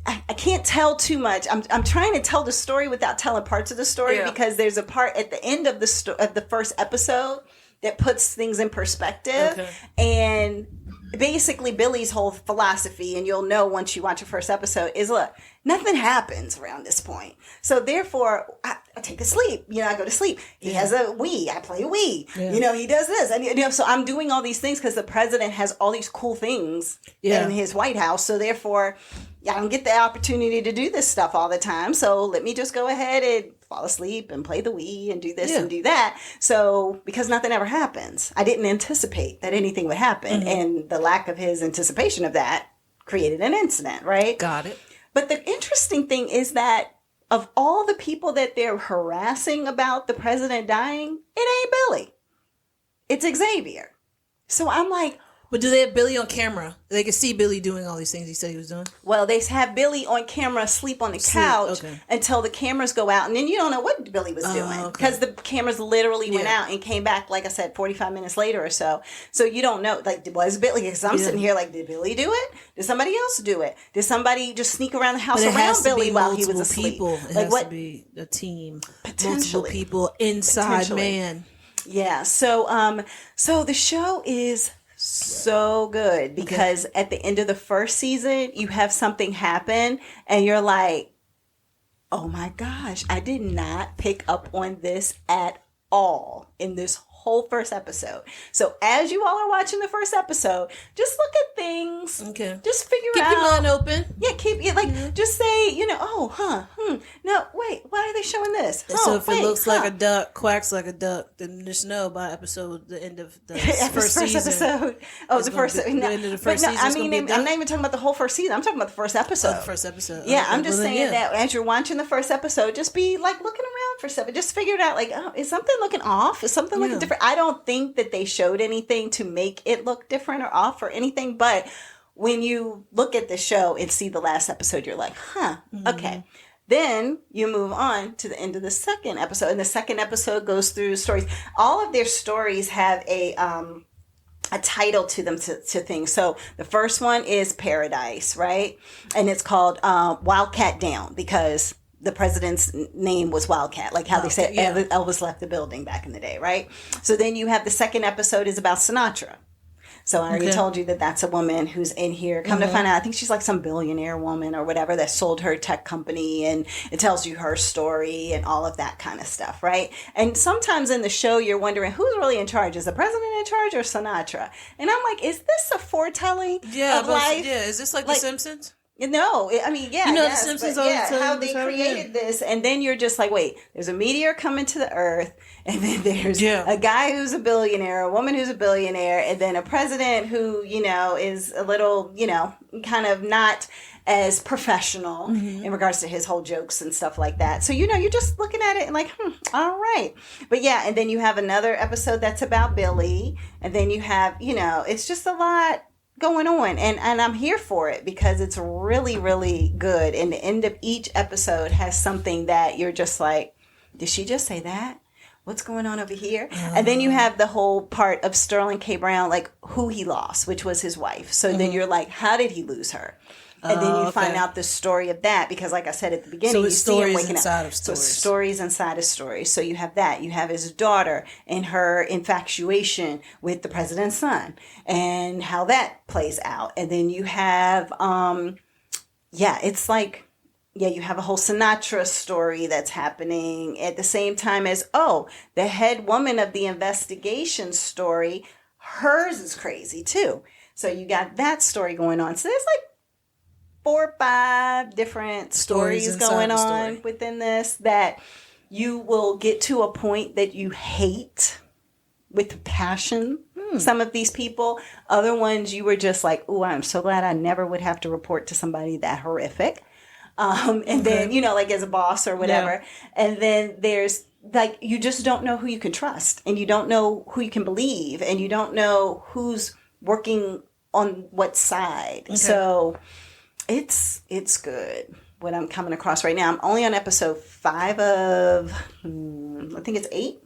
I can't tell too much. I'm trying to tell the story without telling parts of the story because there's a part at the end of the first episode that puts things in perspective. Okay. And basically Billy's whole philosophy, and you'll know once you watch the first episode, is look, nothing happens around this point. So therefore, I take a sleep. I go to sleep. He has a Wii. I play a Wii. Yeah. He does this. And, so I'm doing all these things because the president has all these cool things in his White House. So therefore, I don't get the opportunity to do this stuff all the time. So let me just go ahead and fall asleep and play the Wii and do this and do that. So because nothing ever happens, I didn't anticipate that anything would happen. Mm-hmm. And the lack of his anticipation of that created an incident, right? Got it. But the interesting thing is that of all the people that they're harassing about the president dying, it ain't Billy. It's Xavier. So I'm like, but do they have Billy on camera? They can see Billy doing all these things he said he was doing? Well, they have Billy on camera asleep on the couch until the cameras go out. And then you don't know what Billy was doing because the cameras literally went out and came back, like I said, 45 minutes later or so. So you don't know, like, was Billy? Because I'm sitting here like, did Billy do it? Did somebody else do it? Did somebody just sneak around the house around Billy while he was asleep? It has to be a team. Multiple people inside man. Yeah. So the show is so good because at the end of the first season, you have something happen and you're like, oh my gosh, I did not pick up on this at all in this whole first episode. So as you all are watching the first episode, just look at things. Okay. Just figure out. Keep your mind open. Yeah, keep it just say, no, wait, why are they showing this? So if it looks like a duck, quacks like a duck, then just know by the end of the first season. Episode. Oh, the first season. The end of the first season. I mean, I'm not even talking about the whole first season. I'm talking about the first episode. Oh, the first episode. Yeah, I'm just saying that as you're watching the first episode, just be like looking around for stuff. Just figure it out. Like, oh, is something looking off? Is something looking different? I don't think that they showed anything to make it look different or off or anything, but when you look at the show and see the last episode, you're like, okay. Then you move on to the end of the second episode, and the second episode goes through stories. All of their stories have a title to them to things. So the first one is Paradise, right? And it's called Wildcat Down because the president's name was Wildcat, like how they said Elvis left the building back in the day, right? So then you have the second episode is about Sinatra. So I already told you that that's a woman who's in here. Come to find out, I think she's like some billionaire woman or whatever that sold her tech company, and it tells you her story and all of that kind of stuff, right? And sometimes in the show, you're wondering who's really in charge. Is the president in charge or Sinatra? And I'm like, is this a foretelling of life? Yeah, is this like The Simpsons? No, I mean, yeah. The Simpsons how they created this. And then you're just like, wait, there's a meteor coming to the earth. And then there's a guy who's a billionaire, a woman who's a billionaire, and then a president who, is a little, kind of not as professional in regards to his whole jokes and stuff like that. So, you're just looking at it and like, all right. But yeah, and then you have another episode that's about Billy. And then you have, it's just a lot going on, and I'm here for it because it's really, really good. And the end of each episode has something that you're just like, did she just say that? What's going on over here? And then you have the whole part of Sterling K. Brown, like who he lost, which was his wife. So then you're like, how did he lose her? And then you find out the story of that because, like I said at the beginning, you see him waking up. So stories inside of stories. So you have that. You have his daughter and her infatuation with the president's son and how that plays out. And then you have, it's like, you have a whole Sinatra story that's happening at the same time as, the head woman of the investigation story, hers is crazy too. So you got that story going on. So there's like 4 or 5 different stories going on within this that you will get to a point that you hate with passion. Some of these people, other ones you were just like, oh, I'm so glad I never would have to report to somebody that horrific. And then, like as a boss or whatever. Yeah. And then there's like, you just don't know who you can trust and you don't know who you can believe and you don't know who's working on what side. Okay. So it's good what I'm coming across right now. I'm only on episode 5 of, I think it's 8.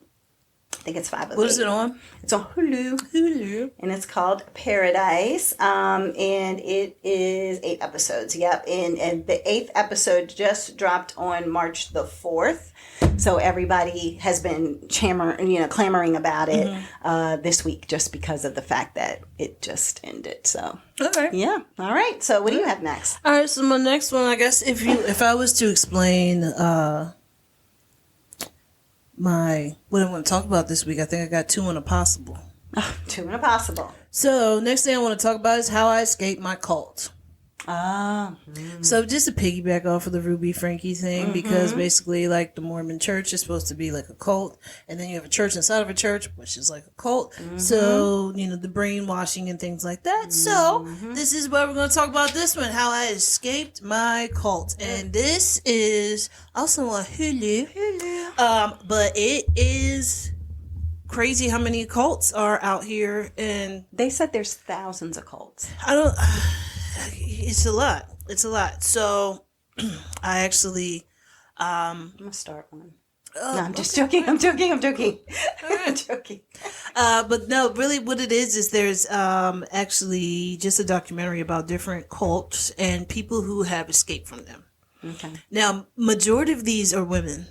think it's 5 of What is it on? It's on Hulu. Hulu. And it's called Paradise. And it is 8 episodes. Yep. And the 8th episode just dropped on March the 4th. So everybody has been clamoring about it this week just because of the fact that it just ended. So Okay. yeah. All right. So what do you have next? All right. So my next one, I guess, if I was to explain what I want to talk about this week, I think I got 2 in a possible. Oh, 2 in a possible. So next thing I want to talk about is how I escaped my cult. So just to piggyback off of the Ruby Franke thing, because basically like the Mormon church is supposed to be like a cult, and then you have a church inside of a church, which is like a cult. So, the brainwashing and things like that. So this is what we're going to talk about this one, how I escaped my cult. And this is also on Hulu. But it is crazy how many cults are out here, and they said there's thousands of cults. It's a lot. It's a lot. So, I actually, I'm gonna start one. No, I'm just joking. I'm joking. I'm joking. I'm joking. But no, really, what it is there's actually just a documentary about different cults and people who have escaped from them. Okay. Now, majority of these are women.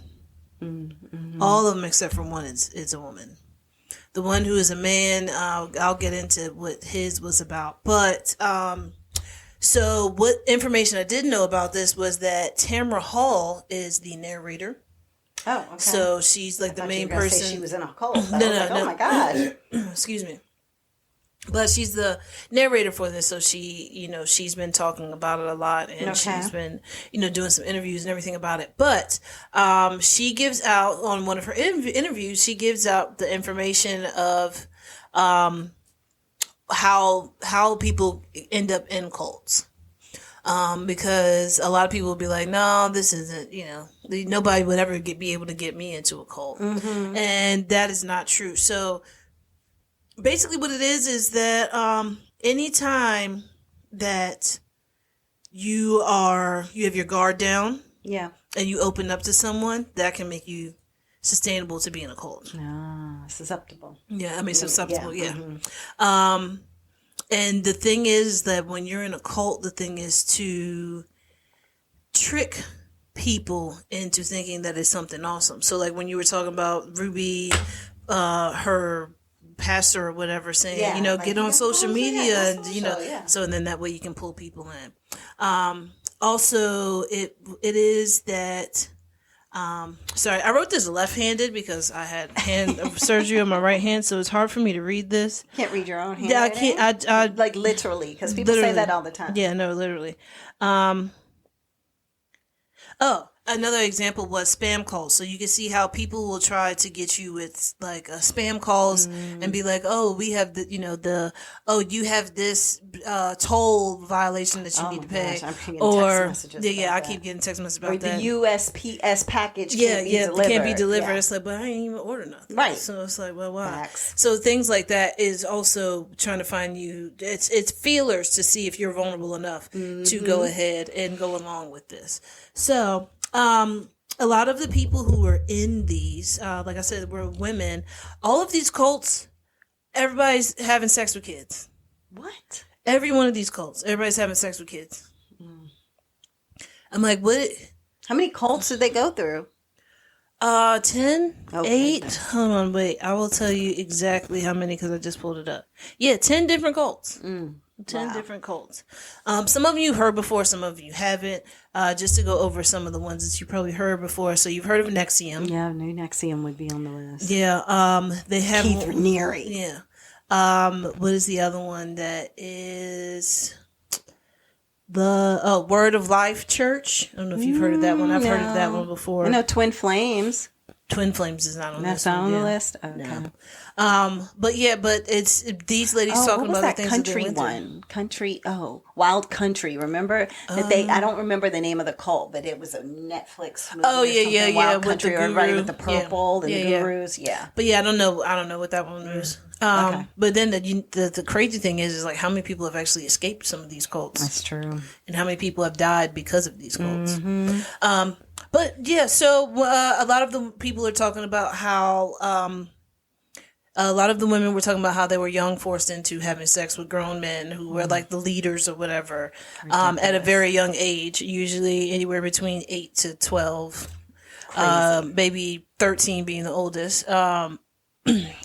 All of them except for one is a woman. The one who is a man, I'll get into what his was about, but. So what information I did know about this was that Tamara Hall is the narrator. Oh, okay. So she's like the main person. She was in a cult. No. Oh my gosh. Excuse me. But she's the narrator for this, so she's been talking about it a lot, and she's been, doing some interviews and everything about it. But she gives out on one of her interviews, she gives out the information of how people end up in cults. Because a lot of people will be like, no, this isn't, nobody would ever be able to get me into a cult. And that is not true. So basically what it is that anytime that you have your guard down, and you open up to someone, that can make you sustainable to be in a cult. Susceptible. Yeah, I mean susceptible. Yeah. And the thing is that when you're in a cult, the thing is to trick people into thinking that it's something awesome. So like when you were talking about Ruby, her pastor or whatever saying, get on social media and, so then that way you can pull people in. Also it is that, sorry, I wrote this left-handed because I had hand surgery on my right hand, so it's hard for me to read this. Can't read your own hand. Yeah, I can't. I like literally, because people say that all the time. Yeah, no, literally. Another example was spam calls. So you can see how people will try to get you with like spam calls and be like, oh, we have you have this toll violation that you need to pay. I'm getting text messages I keep getting text messages about or that. The USPS package can't be delivered. Can't be delivered. It's like, but I ain't even order nothing. Right. So it's like, well, why? Facts. So things like that is also trying to find you. It's feelers to see if you're vulnerable enough to go ahead and go along with this. So, a lot of the people who were in these, like I said, were women. All of these cults, everybody's having sex with kids. What? Every one of these cults, everybody's having sex with kids. I'm like, what? How many cults did they go through? 10, Okay. 8. Hold on, wait. I will tell you exactly how many because I just pulled it up. Yeah, 10 different cults. 10 different cults. Some of you heard before, some of you haven't. Just to go over some of the ones that you probably heard before. So you've heard of Nexium. Yeah, New Nexium would be on the list. Yeah. They have Keith Raniere. Yeah. What is the other one that is the Word of Life Church? I don't know if you've heard of that one. I've heard of that one before. I know Twin Flames. Twin Flames is not on That's this not one. on the list? Okay. No. But it's these ladies talking what was about that the things country that they went one? Wild Country. Remember that I don't remember the name of the cult, but it was a Netflix movie. Oh, yeah, yeah, Wild with Country, the or everybody guru. with the purple and the Yeah. gurus. Yeah. But yeah, I don't know what that one was. Okay. But then the crazy thing is like how many people have actually escaped some of these cults. That's true. And how many people have died because of these cults. But yeah, so a lot of the people are talking about how A lot of the women were talking about how they were young, forced into having sex with grown men who were like the leaders or whatever, at a very young age, usually anywhere between 8 to 12, maybe 13 being the oldest.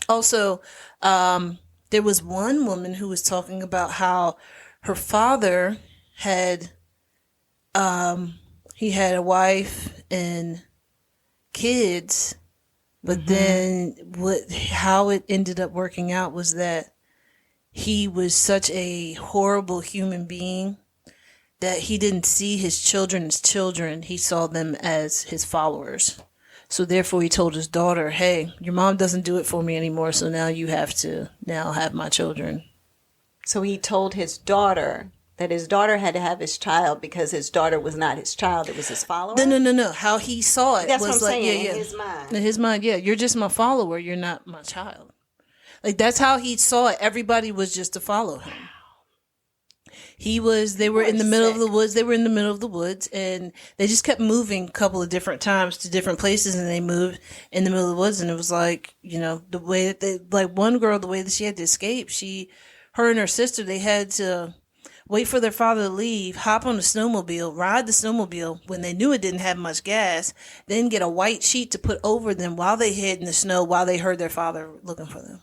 Also, there was one woman who was talking about how her father had, he had a wife and kids, but then how it ended up working out was that he was such a horrible human being that he didn't see his children as children. He saw them as his followers. So therefore he told his daughter, hey, your mom doesn't do it for me anymore, so now you have to now have my children. So he told his daughter that his daughter had to have his child because his daughter was not his child, it was his follower? No. How he saw it That's was what I'm like, saying, in his mind. In his mind, yeah, you're just my follower, you're not my child. Like, that's how he saw it. Everybody was just to follow him. They were in the middle of the woods. They were in the middle of the woods, and they just kept moving a couple of different times to different places, and they moved in the middle of the woods, and it was like, the way that they, like one girl, the way that she had to escape, her and her sister, they had to wait for their father to leave, hop on the snowmobile, ride the snowmobile when they knew it didn't have much gas, then get a white sheet to put over them while they hid in the snow while they heard their father looking for them.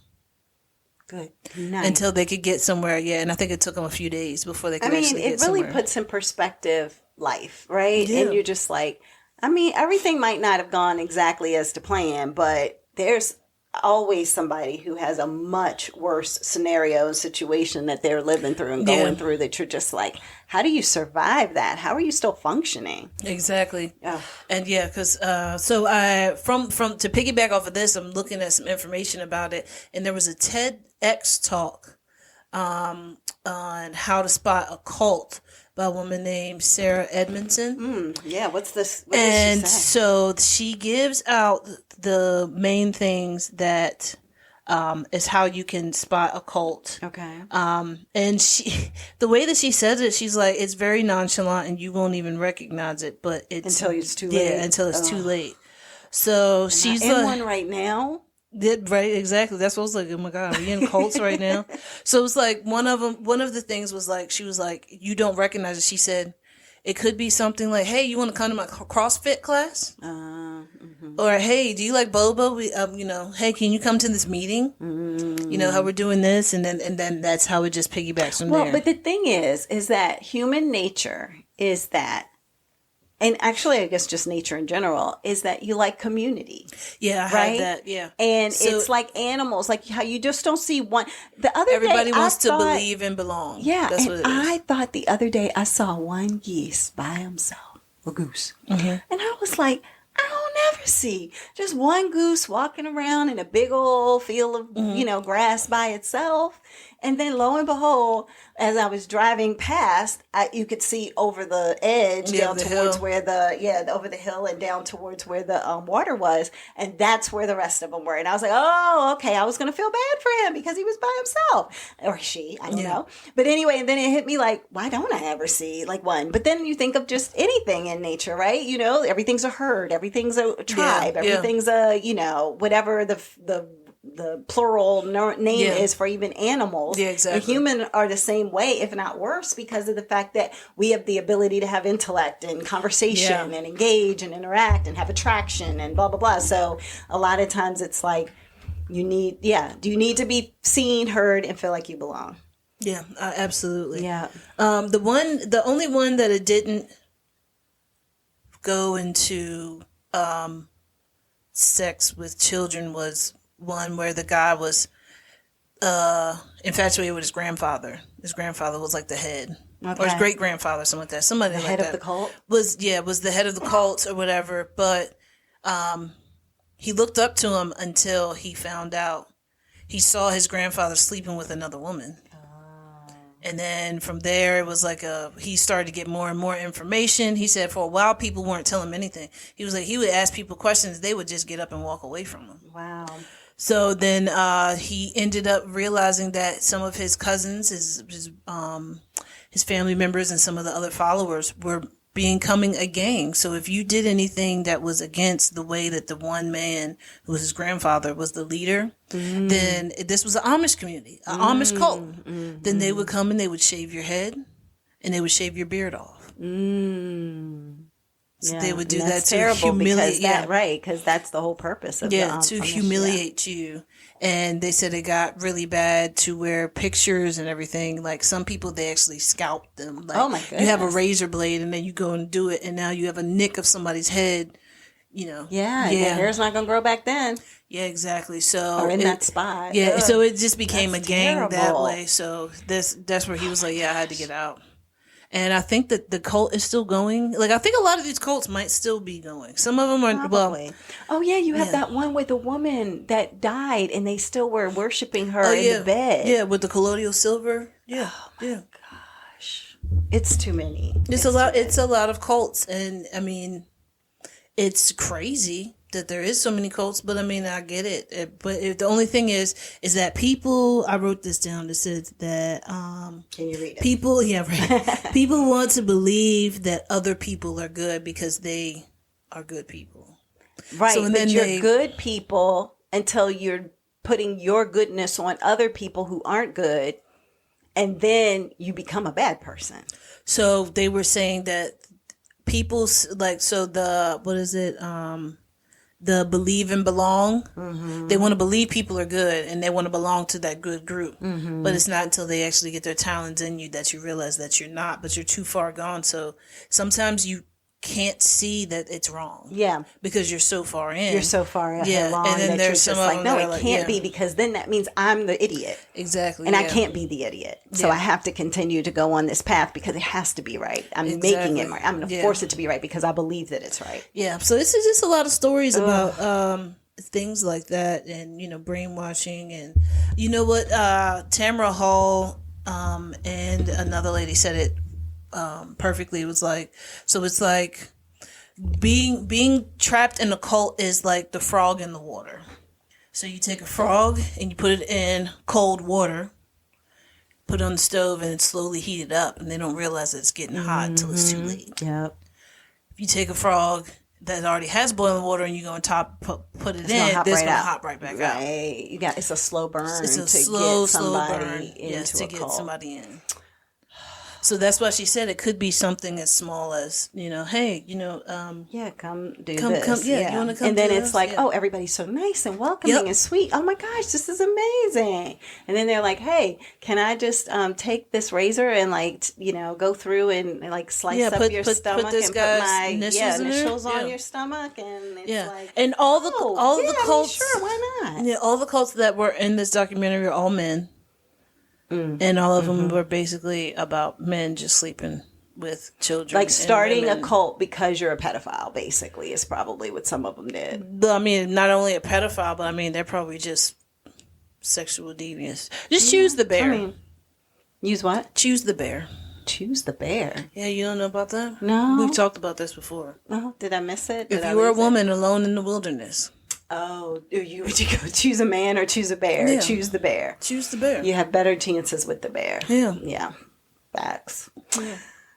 Good night. Until they could get somewhere, and I think it took them a few days before they could actually get somewhere. It really puts in perspective life, right? Yeah. And you're just like, everything might not have gone exactly as to plan, but there's always somebody who has a much worse scenario and situation that they're living through and going through that you're just like, how do you survive that? How are you still functioning? Exactly. Ugh. And because so I from to piggyback off of this, I'm looking at some information about it, and there was a TEDx talk on how to spot a cult by a woman named Sarah Edmondson. What's this? What And does she say? so she gives out the main things that is how you can spot a cult. Okay. And the way that she says it, she's like, it's very nonchalant and you won't even recognize it, but it's Until it's too late. Yeah, until it's too late. So she's in like, one right now. right, exactly. That's what I was like, oh my God, are we in cults right now? So it was like one of the things was like, she was like, you don't recognize it. She said, it could be something like, hey, you want to come to my CrossFit class? Or, hey, do you like boba? Hey, can you come to this meeting? How we're doing this, and then that's how it just piggybacks from there. Well, but the thing is that human nature is that, and actually, I guess just nature in general, is that you like community. Yeah, I right? had that, yeah. And So, it's like animals, like how you just don't see one. The other everybody day, wants I to thought, believe and belong. Yeah, that's and what it is. I thought the other day I saw one geese by himself, a goose. And I was like, I don't ever see just one goose walking around in a big old field of, grass by itself. And then lo and behold, as I was driving past, you could see over the edge down the towards hill. where over the hill and down towards where the water was. And that's where the rest of them were. And I was like, oh, okay. I was going to feel bad for him because he was by himself, or she, I don't know. But anyway, and then it hit me like, why don't I ever see like one? But then you think of just anything in nature, right? Everything's a herd, everything's a tribe, everything's a, whatever the plural name is for even animals. Yeah, exactly. And humans are the same way, if not worse, because of the fact that we have the ability to have intellect and conversation and engage and interact and have attraction and blah, blah, blah. So a lot of times it's like do you need to be seen, heard, and feel like you belong? Yeah, absolutely. Yeah. The only one that it didn't go into sex with children was one where the guy was infatuated with his grandfather. His grandfather was like the head, or his great grandfather, something like that. Somebody like that. The head of the cult was the head of the cult or whatever. But he looked up to him until he found out he saw his grandfather sleeping with another woman. And then from there, it was like he started to get more and more information. He said for a while, people weren't telling him anything. He was like, he would ask people questions. They would just get up and walk away from him. Wow. So then he ended up realizing that some of his cousins, his family members, and some of the other followers were becoming a gang. So if you did anything that was against the way that the one man who was his grandfather was the leader, then this was an Amish community, an Amish cult. Then they would come and they would shave your head and they would shave your beard off. So they would do that to humiliate. Because that's the whole purpose of to humiliate you. And they said it got really bad to where pictures and everything, like some people, they actually scalped them. Like, oh my goodness. You have a razor blade and then you go and do it, and now you have a nick of somebody's head, you know. Yeah. The hair's not going to grow back then. Yeah, exactly. So or in that spot. Yeah. So it just became a gang that way. So that's where he was like, yeah, I had to get out. And I think that the cult is still going. Like, I think a lot of these cults might still be going. Some of them are, probably. You have that one with the woman that died and they still were worshiping her in the bed. Yeah, with the colloidal silver. Yeah. Oh my gosh. It's too many. It's a lot of cults. And, I mean, it's crazy that there is so many cults, but I mean, I get it. But the only thing is that people, I wrote this down, it says that, can you read it? People, people want to believe that other people are good because they are good people. Right. So, and then you're good people until you're putting your goodness on other people who aren't good. And then you become a bad person. So they were saying that people the believe and belong. They want to believe people are good and they want to belong to that good group. But it's not until they actually get their talents in you that you realize that you're not, but you're too far gone. So sometimes you can't see that it's wrong. Yeah. Because you're so far in. You're so far along and then that there's you're just like, no, it can't be because then that means I'm the idiot. Exactly. And I can't be the idiot. So I have to continue to go on this path because it has to be right. I'm making it right. I'm going to force it to be right because I believe that it's right. Yeah. So this is just a lot of stories about things like that and, you know, brainwashing. And you know what? Tamara Hall and another lady said it perfectly. It was like, so it's like being trapped in a cult is like the frog in the water. So you take a frog and you put it in cold water, put it on the stove, and it slowly heat it up, and they don't realize that it's getting hot until it's too late. Yep. If you take a frog that already has boiling water and you go on top, put it in, it's going to hop right back out. Right. It's a slow burn. It's a slow burn. Yes, to get somebody in. So that's why she said it could be something as small as, you know, hey, you know, come do this. You want to come and then it's like, oh, everybody's so nice and welcoming and sweet. Oh my gosh, this is amazing. And then they're like, hey, can I just take this razor and like, you know, go through and like slice up your stomach and put my initials on your stomach, and it's like, and all the cults, sure, why not? Yeah, all the cults that were in this documentary are all men. And all of them were basically about men just sleeping with children. Like starting a cult because you're a pedophile, basically, is probably what some of them did. But I mean, not only a pedophile, but I mean, they're probably just sexual deviants. Just choose the bear. I mean, use what? Choose the bear. Choose the bear. Yeah, you don't know about that? No. We've talked about this before. Oh, did I miss it? If you were a woman alone in the wilderness. Oh, would you go choose a man or choose a bear? Yeah. Choose the bear. Choose the bear. You have better chances with the bear. Yeah. Yeah. Facts. Yeah.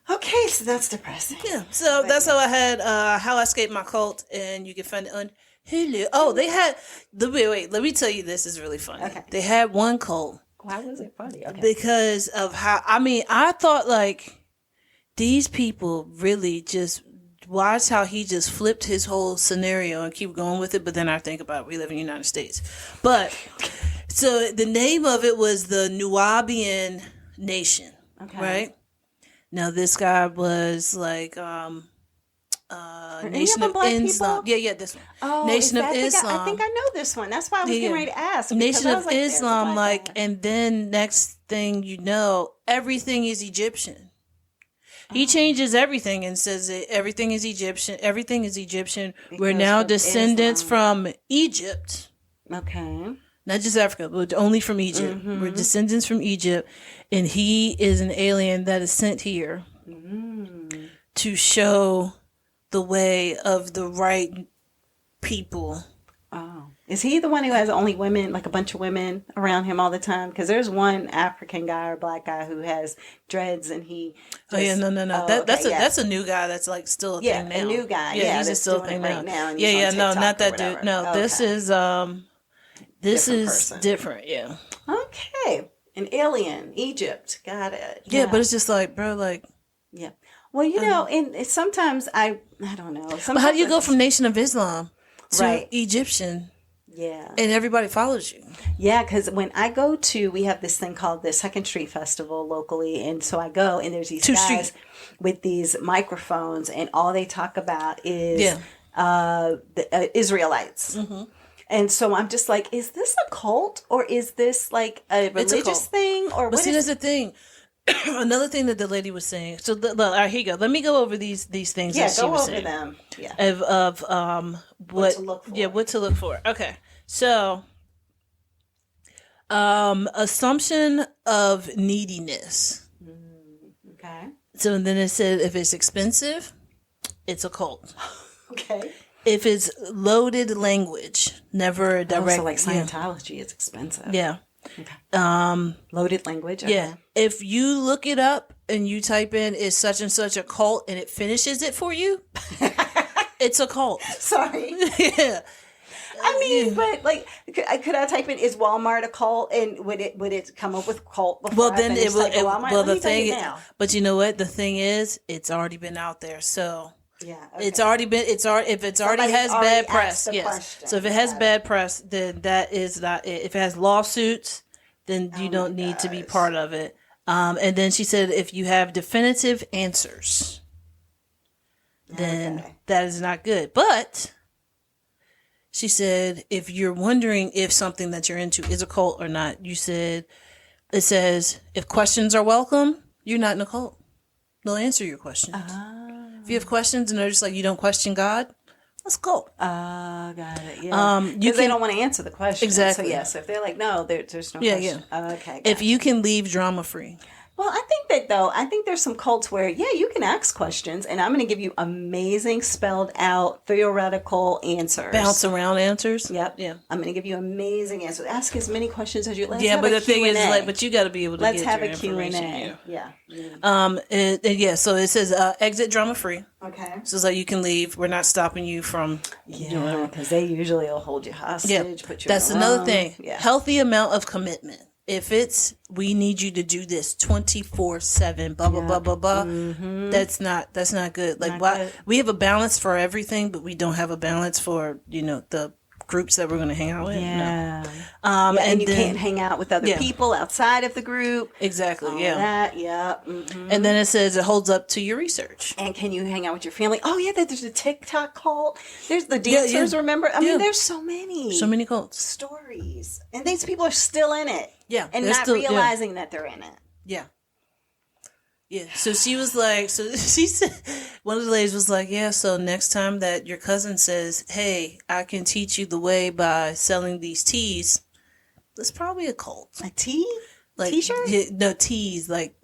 Okay, so that's depressing. Yeah. So that's how I had How I Escaped My Cult, and you can find it on Hulu. Oh, they had wait, let me tell you, this is really funny. Okay. They had one cult. Why was it funny? Okay. Because of how, I mean, I thought like these people really just watch how he just flipped his whole scenario and keep going with it. But then I think about, we live in the United States. But so the name of it was the Nubian Nation. Okay. Right? Now this guy was like Nation of Islam. People? Yeah, this one. Oh, Nation of Islam. I think I know this one. That's why I was getting ready to ask. Nation of Islam, like, and then next thing you know, everything is Egyptian. He changes everything and says that everything is Egyptian. Everything is Egyptian. We're now descendants from Egypt. Okay. Not just Africa, but only from Egypt. Mm-hmm. We're descendants from Egypt. And he is an alien that is sent here to show the way of the right people. Oh. Is he the one who has only women, like a bunch of women around him all the time? Because there's one African guy or black guy who has dreads, and he. Oh yeah, no. Oh, That's a new guy. That's like still a thing now. A new guy. Yeah, he's that's still a doing thing it right now. And yeah, he's yeah, on no, TikTok not that or dude. whatever. No, Okay. This is person. different. Yeah. Okay, an alien, Egypt. Got it. Yeah, but it's just like, bro, like. Yeah. Well, you know, and sometimes I don't know. Sometimes But how do you go from Nation of Islam to Right. Egyptian? Yeah. And everybody follows you. Yeah, because when I go to, we have this thing called the Second Street Festival locally, and so I go, and there's these guys with these microphones, and all they talk about is the Israelites. Mm-hmm. And so I'm just like, is this a cult, or is this like a religious thing, or But what? see, that's the thing. Another thing that the lady was saying. So, all right, here you go. Let me go over these things. Yeah, that she go was over saying. them. Yeah. Of what to look for. Yeah, what to look for. Okay, so assumption of neediness. Okay. So then it said if it's expensive, it's a cult. Okay. If it's loaded language, never direct. So like Scientology, it's expensive. Yeah. Okay. Loaded language. Okay. Yeah. If you look it up and you type in is such and such a cult and it finishes it for you, it's a cult. Sorry. Yeah. I mean, but like, could I type in is Walmart a cult, and would it come up with cult before? Well, then I it will. Walmart? Well, Let the me tell thing, you now. but you know what? The thing is, it's already been out there. So Yeah, okay. it's already been. It's already if it's already Somebody's has already bad asked press. the Yes. question. So if it has Got it. bad press, then that is not it. If it has lawsuits, then you don't need to be gosh. part of it. And then she said, if you have definitive answers, then that is not good. But she said, if you're wondering if something that you're into is a cult or not, it says, if questions are welcome, you're not in a cult. They'll answer your questions. If you have questions and they're just like, you don't question God, let's go. Got it. Yeah. Because they don't want to answer the question. Exactly. So yeah. So if they're like, no, there's no Yeah, question. Okay. If you can leave drama free. Well, I think there's some cults where, yeah, you can ask questions, and I'm going to give you amazing spelled out theoretical answers. Bounce around answers. Yep. Yeah. I'm going to give you amazing answers. Ask as many questions as you like. Yeah, but the thing is, like, but you got to be able to Let's get have your a Q&A. information. Yeah. And yeah, so it says exit drama free. Okay. So it's like you can leave. We're not stopping you from Yeah, because they usually will hold you hostage. Yeah, put you that's in a another room. thing. Yeah. Healthy amount of commitment. If it's we need you to do this 24/7, blah blah blah blah blah, that's not good. Like, Not why good. we have a balance for everything, but we don't have a balance for the groups that we're going to hang out with. Yeah. No. And you then- can't hang out with other Yeah. people outside of the group. exactly. All Yeah. That, yeah. Mm-hmm. And then it says it holds up to your research. And can you hang out with your family? Oh, yeah, there's a TikTok cult. There's the dancers, remember? I Yeah. mean, there's so many. So many cults. stories. And these people are still in it. Yeah, And they're not still- yeah. realizing that they're in it. Yeah. Yeah. So she was like, so she said, one of the ladies was like, yeah, so next time that your cousin says, hey, I can teach you the way by selling these teas, that's probably a cult. A tea? Like, T-shirt? Yeah, no, teas, like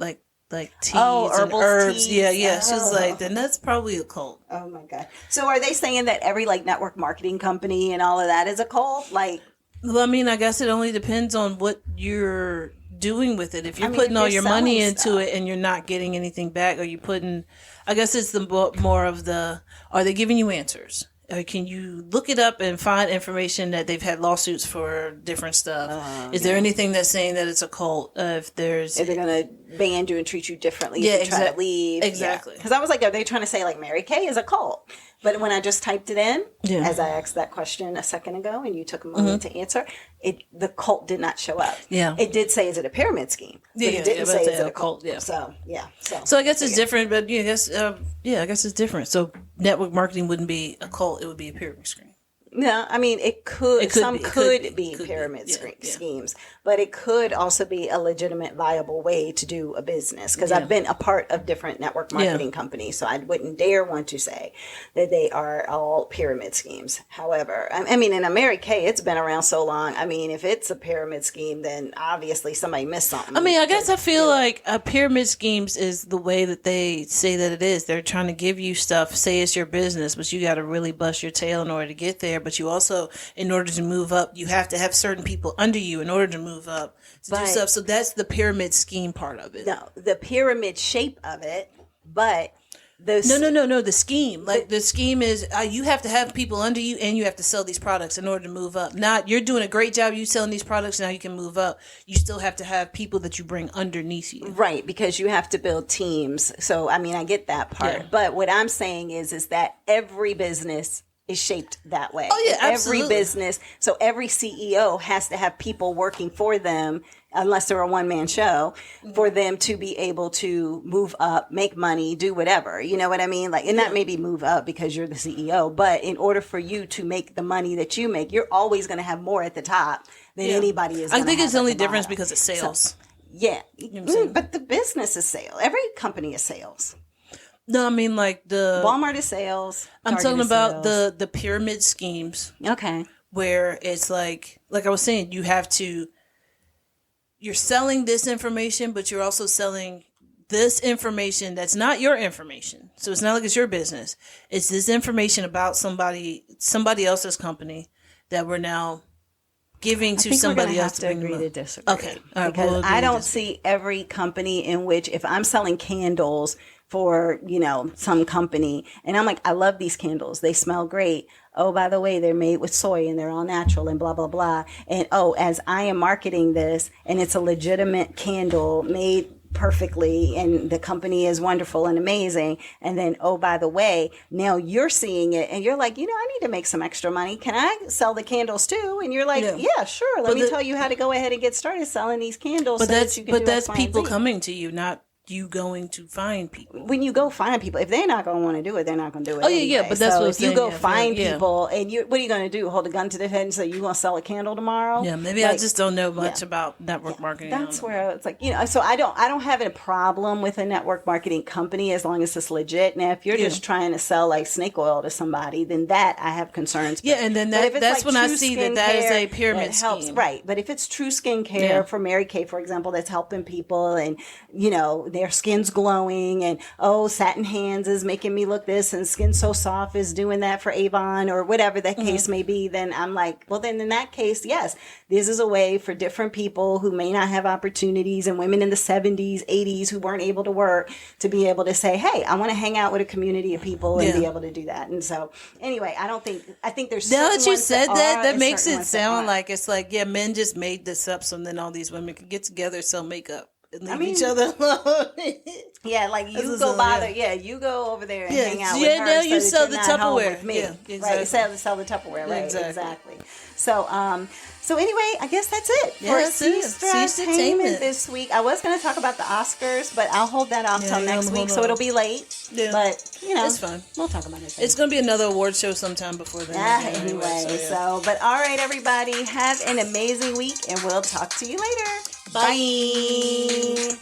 teas Oh, and herbal herbs. teas. Yeah, yeah. She was Oh. like, then that's probably a cult. Oh, my God. So are they saying that every, like, network marketing company and all of that is a cult? Like, Well, I mean, I guess it only depends on what you're doing with it. If you're I mean, putting if all they're your money selling into stuff. it and you're not getting anything back, or you putting, I guess it's the more of the, are they giving you answers? Or can you look it up and find information that they've had lawsuits for different stuff? Is there anything that's saying that it's a cult? If there's, if they're going to ban you and treat you differently Yeah, if you try to exactly. leave. Exactly. Because I was like, are they trying to say, like, Mary Kay is a cult? But when I just typed it in, Yeah. as I asked that question a second ago, and you took a moment to answer, the cult did not show up. Yeah. It did say, is it a pyramid scheme? But Yeah, it yeah, didn't yeah, say, but is it a cult? yeah. So, yeah. so I guess it's different, but yeah, I guess it's different. So network marketing wouldn't be a cult; it would be a pyramid scheme. No, I mean, it could It could be. pyramid Yeah, yeah. schemes, but it could also be a legitimate, viable way to do a business. Because I've been a part of different network marketing companies, so I wouldn't dare want to say that they are all pyramid schemes. However, I mean, in Mary Kay, it's been around so long. I mean, if it's a pyramid scheme, then obviously somebody missed something. I mean, I guess I feel like pyramid schemes is the way that they say that it is. They're trying to give you stuff, say it's your business, but you got to really bust your tail in order to get there. but you also, in order to move up, you have to have certain people under you in order to move up to do stuff. So that's the pyramid scheme part of it. No, the pyramid shape of it, but No. The scheme, like the scheme is, you have to have people under you, and you have to sell these products in order to move up. Not you're doing a great job, you selling these products, now you can move up. You still have to have people that you bring underneath you, right? Because you have to build teams. So I mean, I get that part, Yeah. but what I'm saying is that every business is shaped that way. Oh yeah, absolutely. Every business. So every CEO has to have people working for them, unless they're a one-man show, for them to be able to move up, make money, do whatever. You know what I mean? Like, and not maybe move up because you're the CEO, but in order for you to make the money that you make, you're always going to have more at the top than anybody is. I think it's the only difference because it's sales. So, yeah. But the business is sales. Every company is sales. No, I mean like the Walmart is sales. I'm Target talking is about sales. the pyramid schemes. Okay. Where it's like I was saying, you're selling this information, but you're also selling this information that's not your information. So it's not like it's your business. It's this information about somebody else's company that we're now giving to somebody else to agree to disagree. Okay. All right, because I don't see every company in which if I'm selling candles for, some company and I'm like, I love these candles. They smell great. Oh, by the way, they're made with soy and they're all natural and blah, blah, blah. And as I am marketing this and it's a legitimate candle made perfectly and the company is wonderful and amazing. And then, by the way, now you're seeing it and you're like, I need to make some extra money. Can I sell the candles too? And you're like, yeah sure. Let me tell you how to go ahead and get started selling these candles. But so that's people coming to you, not you going to find people. When you go find people, if they're not going to want to do it, they're not going to do it. Oh yeah, anyway. But that's so what if I'm saying, you go find people, and what are you going to do? Hold a gun to their head and say you going to sell a candle tomorrow? Yeah, maybe I just don't know much about network marketing. That's where it's like So I don't have a problem with a network marketing company as long as it's legit. Now, if you're just trying to sell like snake oil to somebody, then that I have concerns. Yeah, and then that's when I see that is a pyramid scheme, right? But if it's true skincare for Mary Kay, for example, that's helping people, and their skin's glowing. And satin hands is making me look this and Skin So Soft is doing that for Avon or whatever that case may be, then I'm like, well, then in that case, yes, this is a way for different people who may not have opportunities and women in the 70s, 80s who weren't able to work to be able to say, hey, I want to hang out with a community of people and be able to do that. And so anyway, I think there's now that you said that makes it sound like it's like, men just made this up so then all these women can get together, sell makeup. And leave each other alone. Yeah, like you go bother. Yeah, you go over there and hang out with her. Now you so sell the Tupperware with me. Yeah, exactly. Right, sell the Tupperware. Right, exactly. So, anyway, I guess that's it for Sestra-Tainment this week. I was going to talk about the Oscars, but I'll hold that off till next week, so it'll be late. Yeah. But it's fine. We'll talk about it. It's going to be another award show sometime before then. Anyway, but all right, everybody, have an amazing week, and we'll talk to you later. Bye.